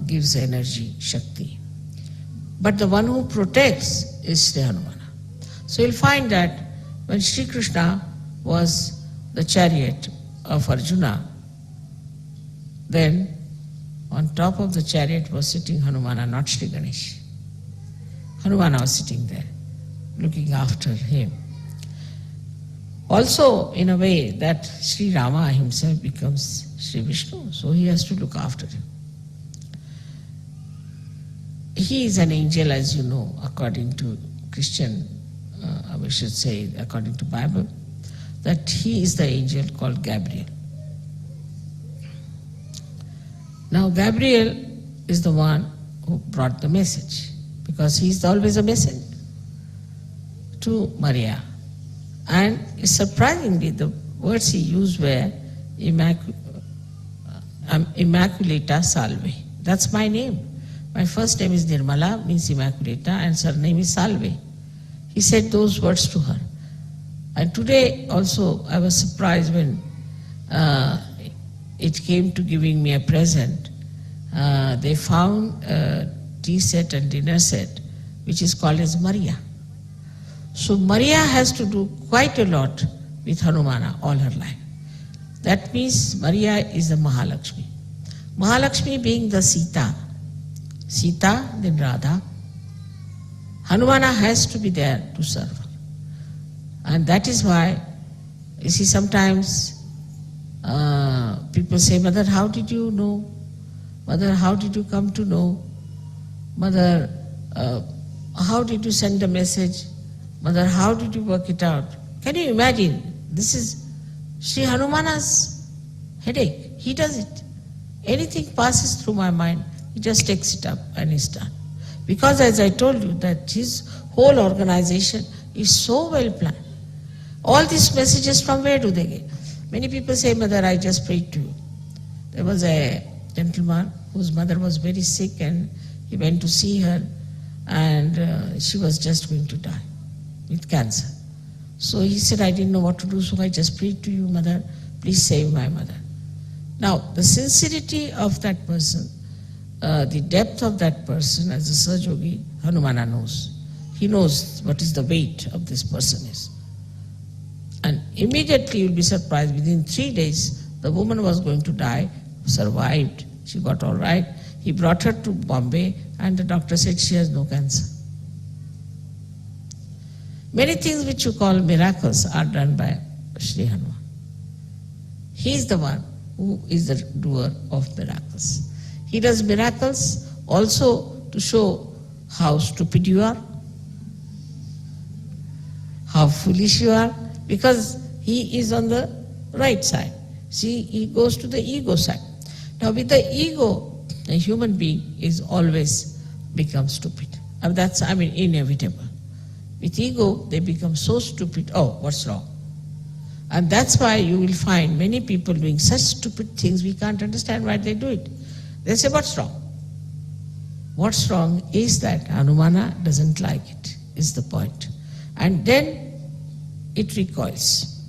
S5: gives energy, Shakti. But the one who protects is Sri Hanumana. So you'll find that when Sri Krishna was the chariot of Arjuna, then on top of the chariot was sitting Hanumana, not Sri Ganesh. Hanumana was sitting there, looking after him. Also, in a way, that Sri Rama himself becomes Sri Vishnu, so he has to look after him. He is an angel, as you know, according to Christian, we should say, according to Bible, that he is the angel called Gabriel. Now Gabriel is the one who brought the message, because he is always a messenger to Maria. And surprisingly, the words he used were Immaculata Salve. That's my name. My first name is Nirmala, means Immaculata, and surname is Salve. He said those words to her. And today also I was surprised when it came to giving me a present. They found a tea set and dinner set which is called as Maria. So Maria has to do quite a lot with Hanumana all her life. That means Maria is the Mahalakshmi. Mahalakshmi being the Sita. Sita, then Radha. Hanumana has to be there to serve her. And that is why, you see, sometimes people say, Mother, how did you know? Mother, how did you come to know? Mother, how did you send the message? Mother, how did you work it out? Can you imagine? This is Sri Hanumana's headache. He does it. Anything passes through my mind, he just takes it up and is done. Because as I told you, that his whole organization is so well planned. All these messages, from where do they get? Many people say, Mother, I just prayed to you. There was a gentleman whose mother was very sick, and he went to see her, and she was just going to die with cancer. So he said, I didn't know what to do, so I just prayed to you, Mother, please save my mother. Now, the sincerity of that person, the depth of that person, as a Sahaja, Hanumana knows. He knows what is the weight of this person is. And immediately you'll be surprised, within 3 days, the woman was going to die, survived, she got all right. He brought her to Bombay, and the doctor said she has no cancer. Many things which you call miracles are done by Sri Hanuman. He is the one who is the doer of miracles. He does miracles also to show how stupid you are, how foolish you are, because he is on the right side. See, he goes to the ego side. Now with the ego, a human being is always become stupid. And that's, inevitable. With ego, they become so stupid, oh, what's wrong? And that's why you will find many people doing such stupid things, we can't understand why they do it. They say, what's wrong? What's wrong is that Hanumana doesn't like it, is the point. And then it recoils.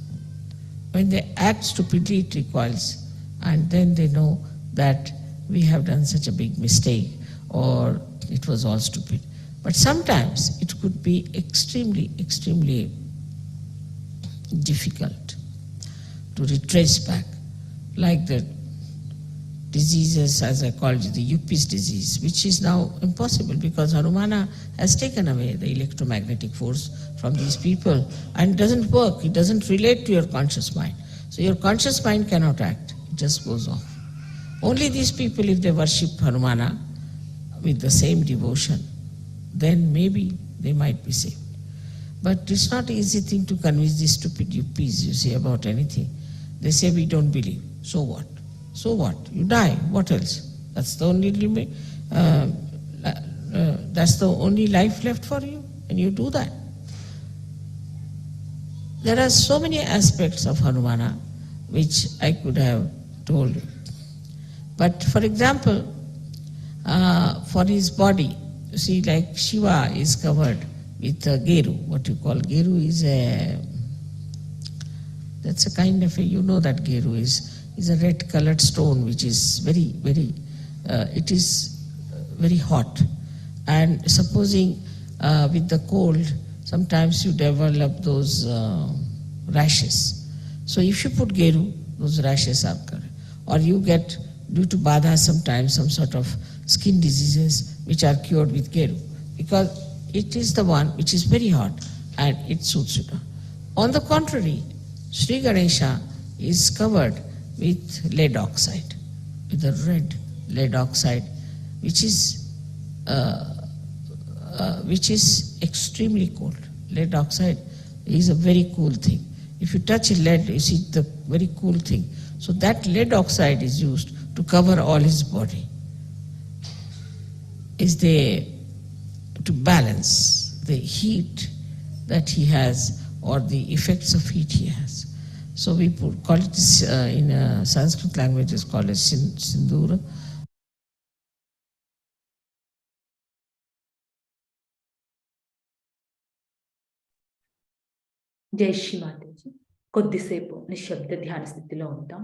S5: When they act stupidly, it recoils. And then they know that we have done such a big mistake, or it was all stupid. But sometimes it could be extremely, extremely difficult to retrace back, like the diseases, as I called it, the Yuppies disease, which is now impossible because Hanumana has taken away the electromagnetic force from these people, and it doesn't work, it doesn't relate to your conscious mind. So your conscious mind cannot act, it just goes off. Only these people, if they worship Hanumana, with the same devotion, then maybe they might be saved. But it's not an easy thing to convince these stupid yuppies, you say, about anything. They say, we don't believe. So what? So what? You die. What else? That's the only that's the only life left for you, and you do that. There are so many aspects of Hanumana which I could have told you. But for example, for his body, you see, like Shiva is covered with geru. What you call geru is that's a kind of you know that geru is a red colored stone which is very, very, it is very hot. And supposing with the cold, sometimes you develop those rashes. So if you put geru, those rashes are covered. Or you get, due to badha, sometimes some sort of skin diseases which are cured with geru, because it is the one which is very hot and it suits you. On the contrary, Sri Ganesha is covered with lead oxide, with a red lead oxide, which is extremely cold. Lead oxide is a very cool thing. If you touch a lead, you see the very cool thing. So that lead oxide is used to cover all his body. Is there to balance the heat that he has or the effects of heat he has. So we call it in Sanskrit language is called as sindura.
S4: జై శ్రీ మాతాజీ. కొద్దిసేపు నిశ్శబ్ద ధ్యాన స్థితిలో ఉంటాం.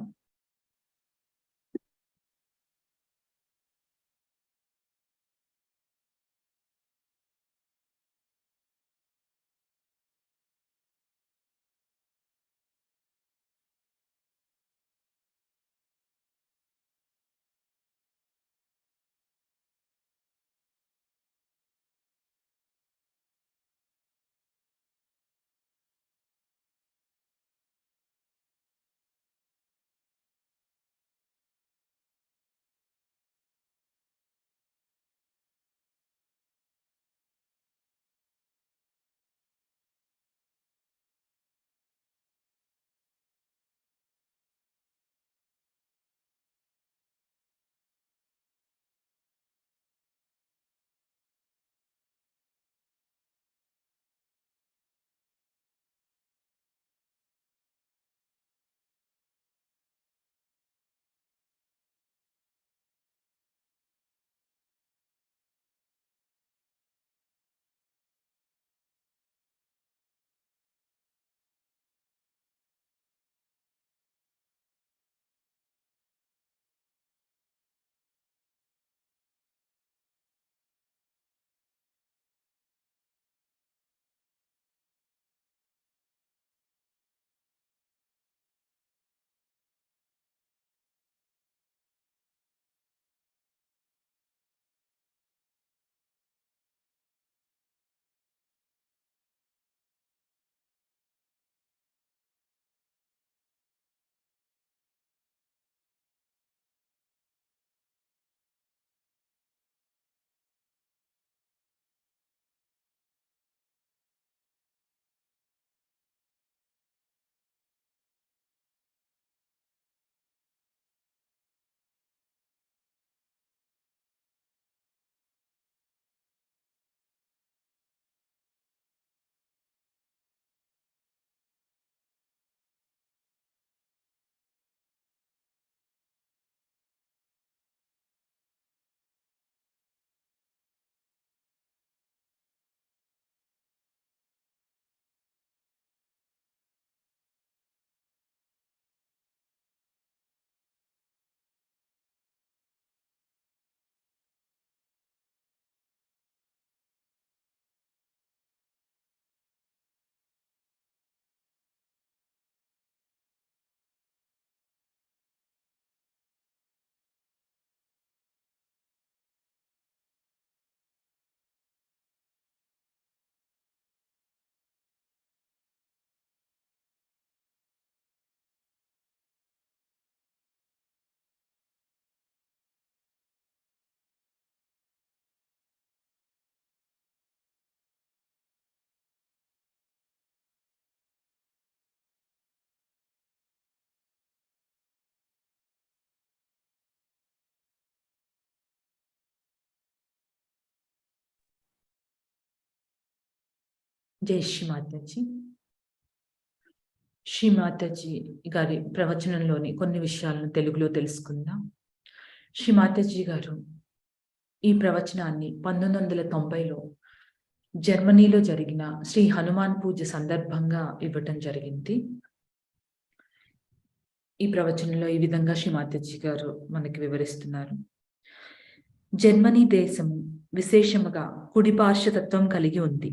S4: జై శ్రీ మాతాజీ. శ్రీ మాతాజీ గారి ప్రవచనంలోని కొన్ని విషయాలను తెలుగులో తెలుసుకుందాం. శ్రీ మాతాజీ గారు ఈ ప్రవచనాన్ని 1990లో జర్మనీలో జరిగిన శ్రీ హనుమాన్ పూజ సందర్భంగా ఇవ్వటం జరిగింది. ఈ ప్రవచనంలో ఈ విధంగా శ్రీ మాతాజీ గారు మనకి వివరిస్తున్నారు. జర్మనీ దేశము విశేషముగా కుడిపార్శ్వతత్వం కలిగి ఉంది.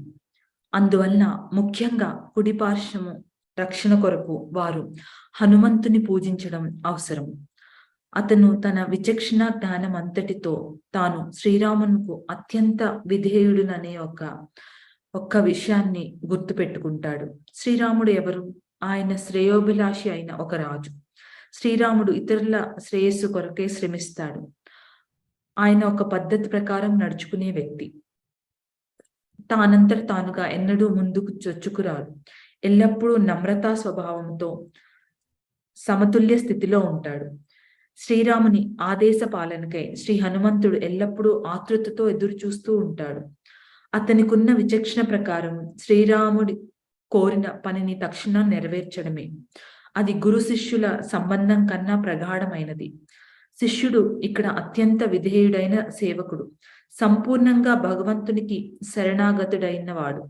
S4: అందువలన ముఖ్యంగా కుడిపార్శ్వము రక్షణ కొరకు వారు హనుమంతుని పూజించడం అవసరం. అతను తన విచక్షణ జ్ఞానం అంతటితో తాను శ్రీరామునకు అత్యంత విధేయుడుననే ఒక్క విషయాన్ని గుర్తు పెట్టుకుంటాడు. శ్రీరాముడు ఎవరు? ఆయన శ్రేయోభిలాషి అయిన ఒక రాజు. శ్రీరాముడు ఇతరుల శ్రేయస్సు కొరకే శ్రమిస్తాడు. ఆయన ఒక పద్ధతి ప్రకారం నడుచుకునే వ్యక్తి. తానంతట తానుగా ఎన్నడూ ముందుకు చొచ్చుకురాడు. ఎల్లప్పుడూ నమ్రతా స్వభావంతో సమతుల్య స్థితిలో ఉంటాడు. శ్రీరాముని ఆదేశ పాలనకై శ్రీ హనుమంతుడు ఎల్లప్పుడూ ఆతృతతో ఎదురు చూస్తూ ఉంటాడు. అతనికున్న విచక్షణ ప్రకారం శ్రీరాముడి కోరిన పనిని తక్షణం నెరవేర్చడమే. అది గురు శిష్యుల సంబంధం కన్నా ప్రగాఢమైనది. శిష్యుడు ఇక్కడ అత్యంత విధేయుడైన సేవకుడు, సంపూర్ణంగా భగవంతునికి శరణాగతుడైన వాడు.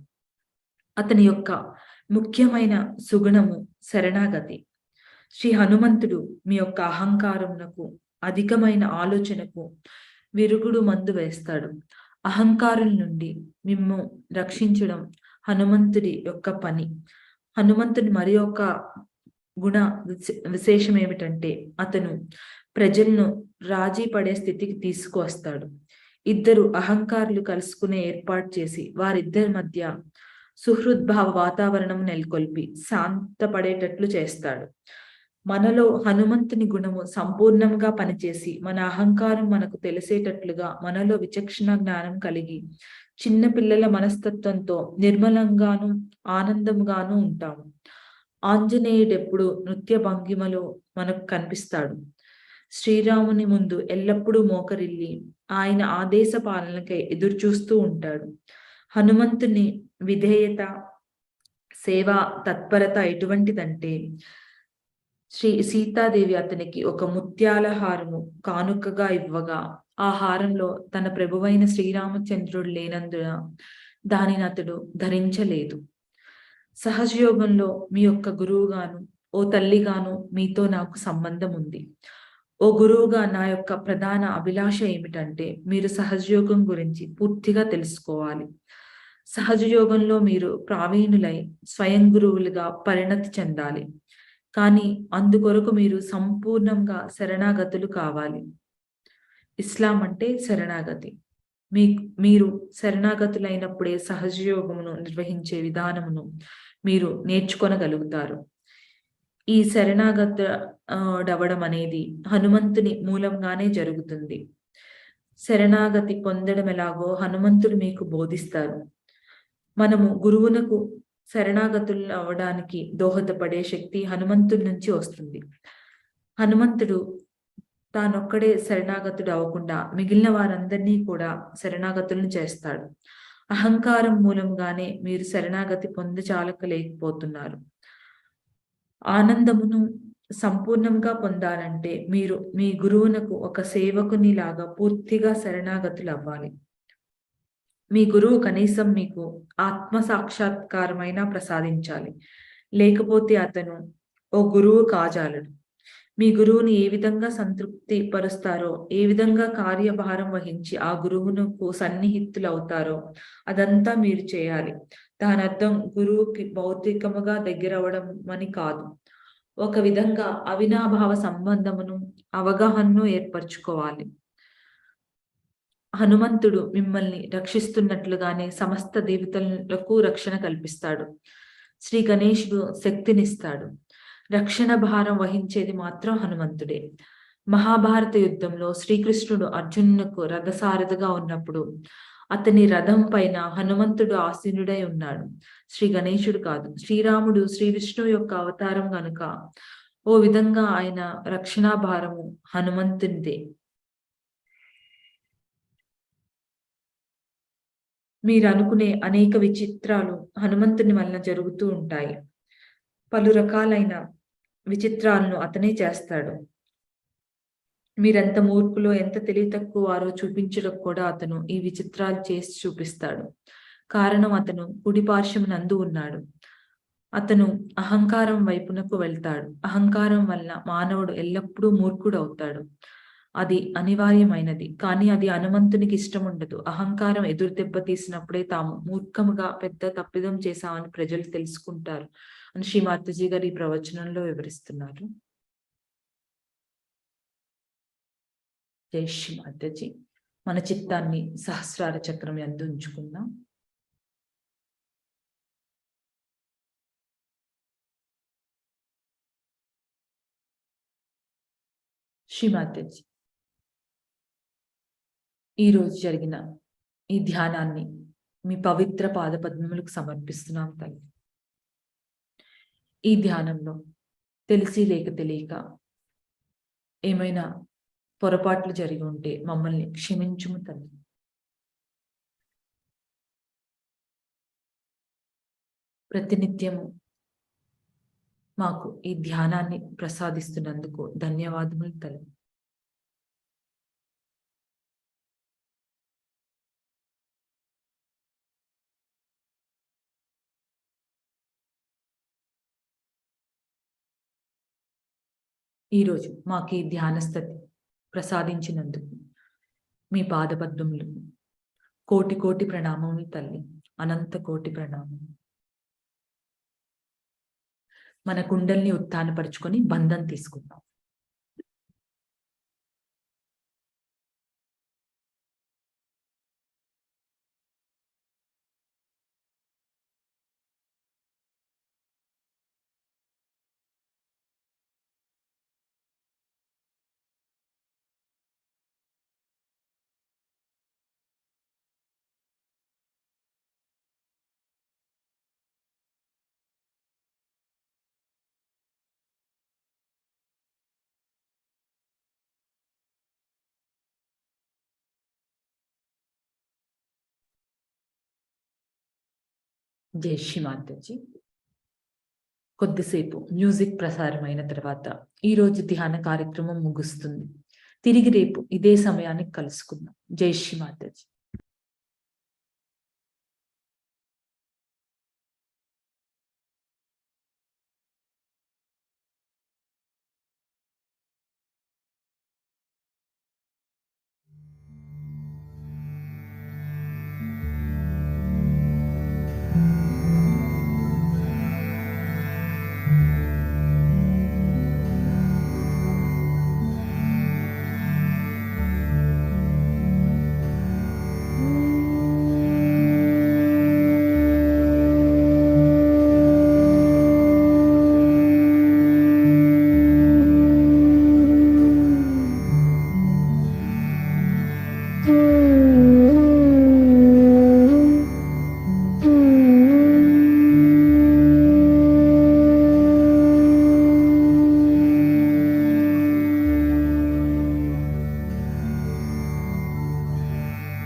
S4: అతని యొక్క ముఖ్యమైన సుగుణము శరణాగతి. శ్రీ హనుమంతుడు మీ యొక్క అహంకారమునకు, అధికమైన ఆలోచనకు విరుగుడు మందు వేస్తాడు. అహంకారుల నుండి మిమ్ము రక్షించడం హనుమంతుడి యొక్క పని. హనుమంతుని మరి ఒక గుణ విశేషం ఏమిటంటే అతను ప్రజలను రాజీ పడే స్థితికి తీసుకువస్తాడు. ఇద్దరు అహంకారులు కలుసుకునే ఏర్పాటు చేసి వారిద్దరి మధ్య సుహృద్భావ వాతావరణం నెలకొల్పి శాంతపడేటట్లు చేస్తాడు. మనలో హనుమంతుని గుణము సంపూర్ణంగా పనిచేసి మన అహంకారం మనకు తెలిసేటట్లుగా మనలో విచక్షణ జ్ఞానం కలిగి చిన్న పిల్లల మనస్తత్వంతో నిర్మలంగాను ఆనందంగాను ఉంటాము. ఆంజనేయుడెప్పుడు నృత్య భంగిమలో మనకు కనిపిస్తాడు. శ్రీరాముని ముందు ఎల్లప్పుడూ మోకరిల్లి ఆయన ఆదేశ పాలనకై ఎదురు చూస్తూ ఉంటాడు. హనుమంతుని విధేయత, సేవ, తత్పరత ఎటువంటిదంటే సీతాదేవి అతనికి ఒక ముత్యాల హారము కానుకగా ఇవ్వగా ఆ హారంలో తన ప్రభువైన శ్రీరామచంద్రుడు లేనందున దానిని అతడు ధరించలేదు. సహజయోగంలో మీ యొక్క గురువుగాను, ఓ తల్లిగాను మీతో నాకు సంబంధం ఉంది. ఓ గురువుగా నా యొక్క ప్రధాన అభిలాష ఏమిటంటే మీరు సహజయోగం గురించి పూర్తిగా తెలుసుకోవాలి. సహజయోగంలో మీరు ప్రావీణులై స్వయం గురువులుగా పరిణతి చెందాలి. కానీ అందుకొరకు మీరు సంపూర్ణంగా శరణాగతులు కావాలి. ఇస్లాం అంటే శరణాగతి. మీరు శరణాగతులైనప్పుడే సహజయోగమును నిర్వహించే విధానమును మీరు నేర్చుకొనగలుగుతారు. ఈ శరణాగతుడవడం అనేది హనుమంతుని మూలంగానే జరుగుతుంది. శరణాగతి పొందడం ఎలాగో హనుమంతుడు మీకు బోధిస్తారు. మనము గురువునకు శరణాగతులు అవడానికి దోహదపడే శక్తి హనుమంతుడి నుంచి వస్తుంది. హనుమంతుడు తానొక్కడే శరణాగతుడు అవ్వకుండా మిగిలిన వారందరినీ కూడా శరణాగతులను చేస్తాడు. అహంకారం మూలంగానే మీరు శరణాగతి పొందచాలకలేకపోతున్నారు. ఆనందమును సంపూర్ణంగా పొందాలంటే మీరు మీ గురువునకు ఒక సేవకుని లాగా పూర్తిగా శరణాగతులు అవ్వాలి. మీ గురువు కనీసం మీకు ఆత్మ సాక్షాత్కారమైనా ప్రసాదించాలి. లేకపోతే అతను ఓ గురువు కాజాలడు. మీ గురువుని ఏ విధంగా సంతృప్తి పరుస్తారో, ఏ విధంగా కార్యభారం వహించి ఆ గురువునకు సన్నిహితులు అవుతారో అదంతా మీరు చేయాలి. దాని అర్థం గురువుకి భౌతికముగా దగ్గరవడం అని కాదు. ఒక విధంగా అవినాభావ సంబంధమును, అవగాహనను ఏర్పరచుకోవాలి. హనుమంతుడు మిమ్మల్ని రక్షిస్తున్నట్లుగానే సమస్త దేవతలకు రక్షణ కల్పిస్తాడు. శ్రీ గణేశుడు శక్తినిస్తాడు. రక్షణ భారం వహించేది మాత్రం హనుమంతుడే. మహాభారత యుద్ధంలో శ్రీకృష్ణుడు అర్జునునకు రథసారథిగా ఉన్నప్పుడు అతని రథం పైన హనుమంతుడు ఆసీనుడై ఉన్నాడు. శ్రీ గణేశుడు కాదు. శ్రీరాముడు శ్రీ విష్ణువు యొక్క అవతారం గనుక ఓ విధంగా ఆయన రక్షణా భారము హనుమంతునిదే. మీరు అనుకునే అనేక విచిత్రాలు హనుమంతుని వలన జరుగుతూ ఉంటాయి. పలు రకాలైన విచిత్రాలను అతనే చేస్తాడు. మీరెంత మూర్ఖులో ఎంత తెలివి తక్కువ వారో చూపించడం కూడా అతను ఈ విచిత్రాలు చేసి చూపిస్తాడు. కారణం అతను కుడి పార్శ్వమునందు ఉన్నాడు. అతను అహంకారం వైపునకు వెళ్తాడు. అహంకారం వల్ల మానవుడు ఎల్లప్పుడూ మూర్ఖుడవుతాడు. అది అనివార్యమైనది. కానీ అది హనుమంతునికి ఇష్టం ఉండదు. అహంకారం ఎదురు దెబ్బ తీసినప్పుడే తాము మూర్ఖముగా పెద్ద తప్పిదం చేశామని ప్రజలు తెలుసుకుంటారు అని శ్రీ మాతాజీ గారు ఈ ప్రవచనంలో వివరిస్తున్నారు. జై శ్రీ మాతాజీ. మన చిత్తాన్ని సహస్రార చక్రం యందు ఉంచుకుందాం. శ్రీ మాతాజీ, ఈరోజు జరిగిన ఈ ధ్యానాన్ని మీ పవిత్ర పాదపద్మములకు సమర్పిస్తున్నాం తల్లి. ఈ ధ్యానంలో తెలిసి లేక తెలియక ఏమైనా పొరపాట్లు జరిగి ఉంటే మమ్మల్ని క్షమించుము తల్లి. ప్రతినిత్యము మాకు ఈ ధ్యానాన్ని ప్రసాదిస్తున్నందుకు ధన్యవాదములు తల్లి. ఈరోజు మాకు ఈ ధ్యాన స్థితి ప్రసాదించినందుకు మీ పాదపద్మములు కోటి కోటి ప్రణామములు తల్లి. అనంత కోటి ప్రణామములు. మన కుండల్ని ఉత్థానపరుచుకొని బంధం తీసుకుందాం. జై శ్రీ మాతాజీ. కొద్దిసేపు మ్యూజిక్ ప్రసారం అయిన తర్వాత ఈ రోజు ధ్యాన కార్యక్రమం ముగుస్తుంది. తిరిగి రేపు ఇదే సమయానికి కలుసుకుందాం. జై శ్రీ మాతాజీ.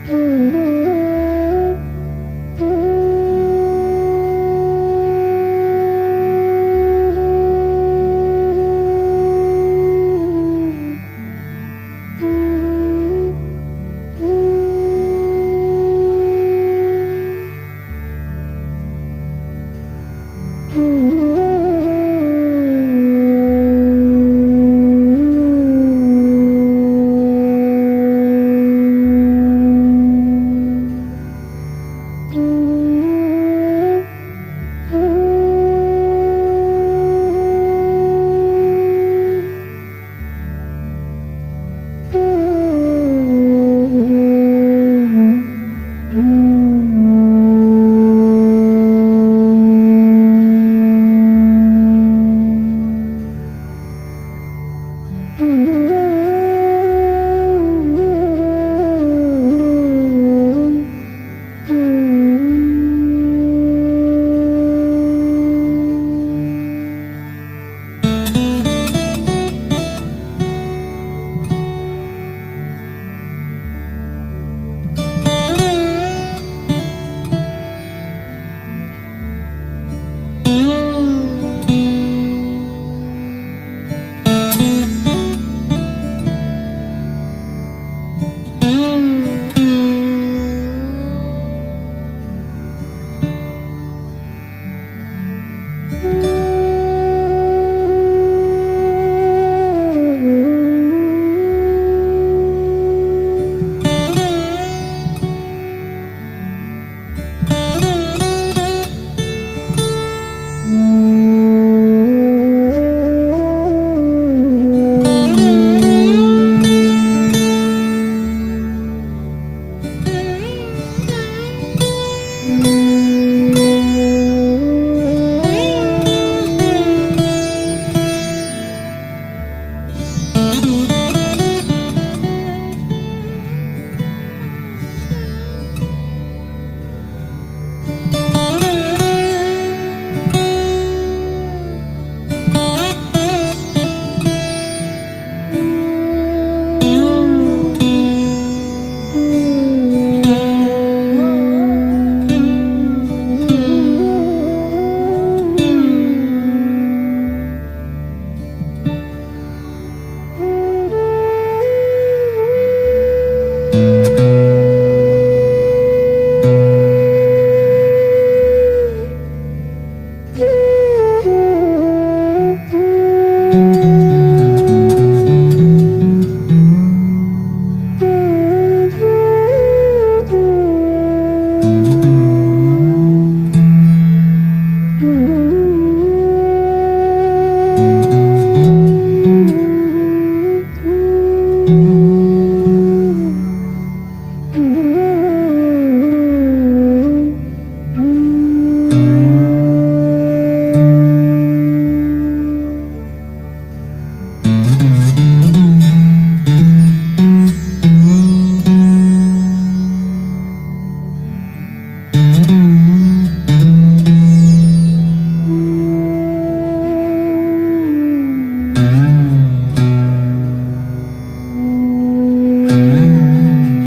S3: Mm-hmm.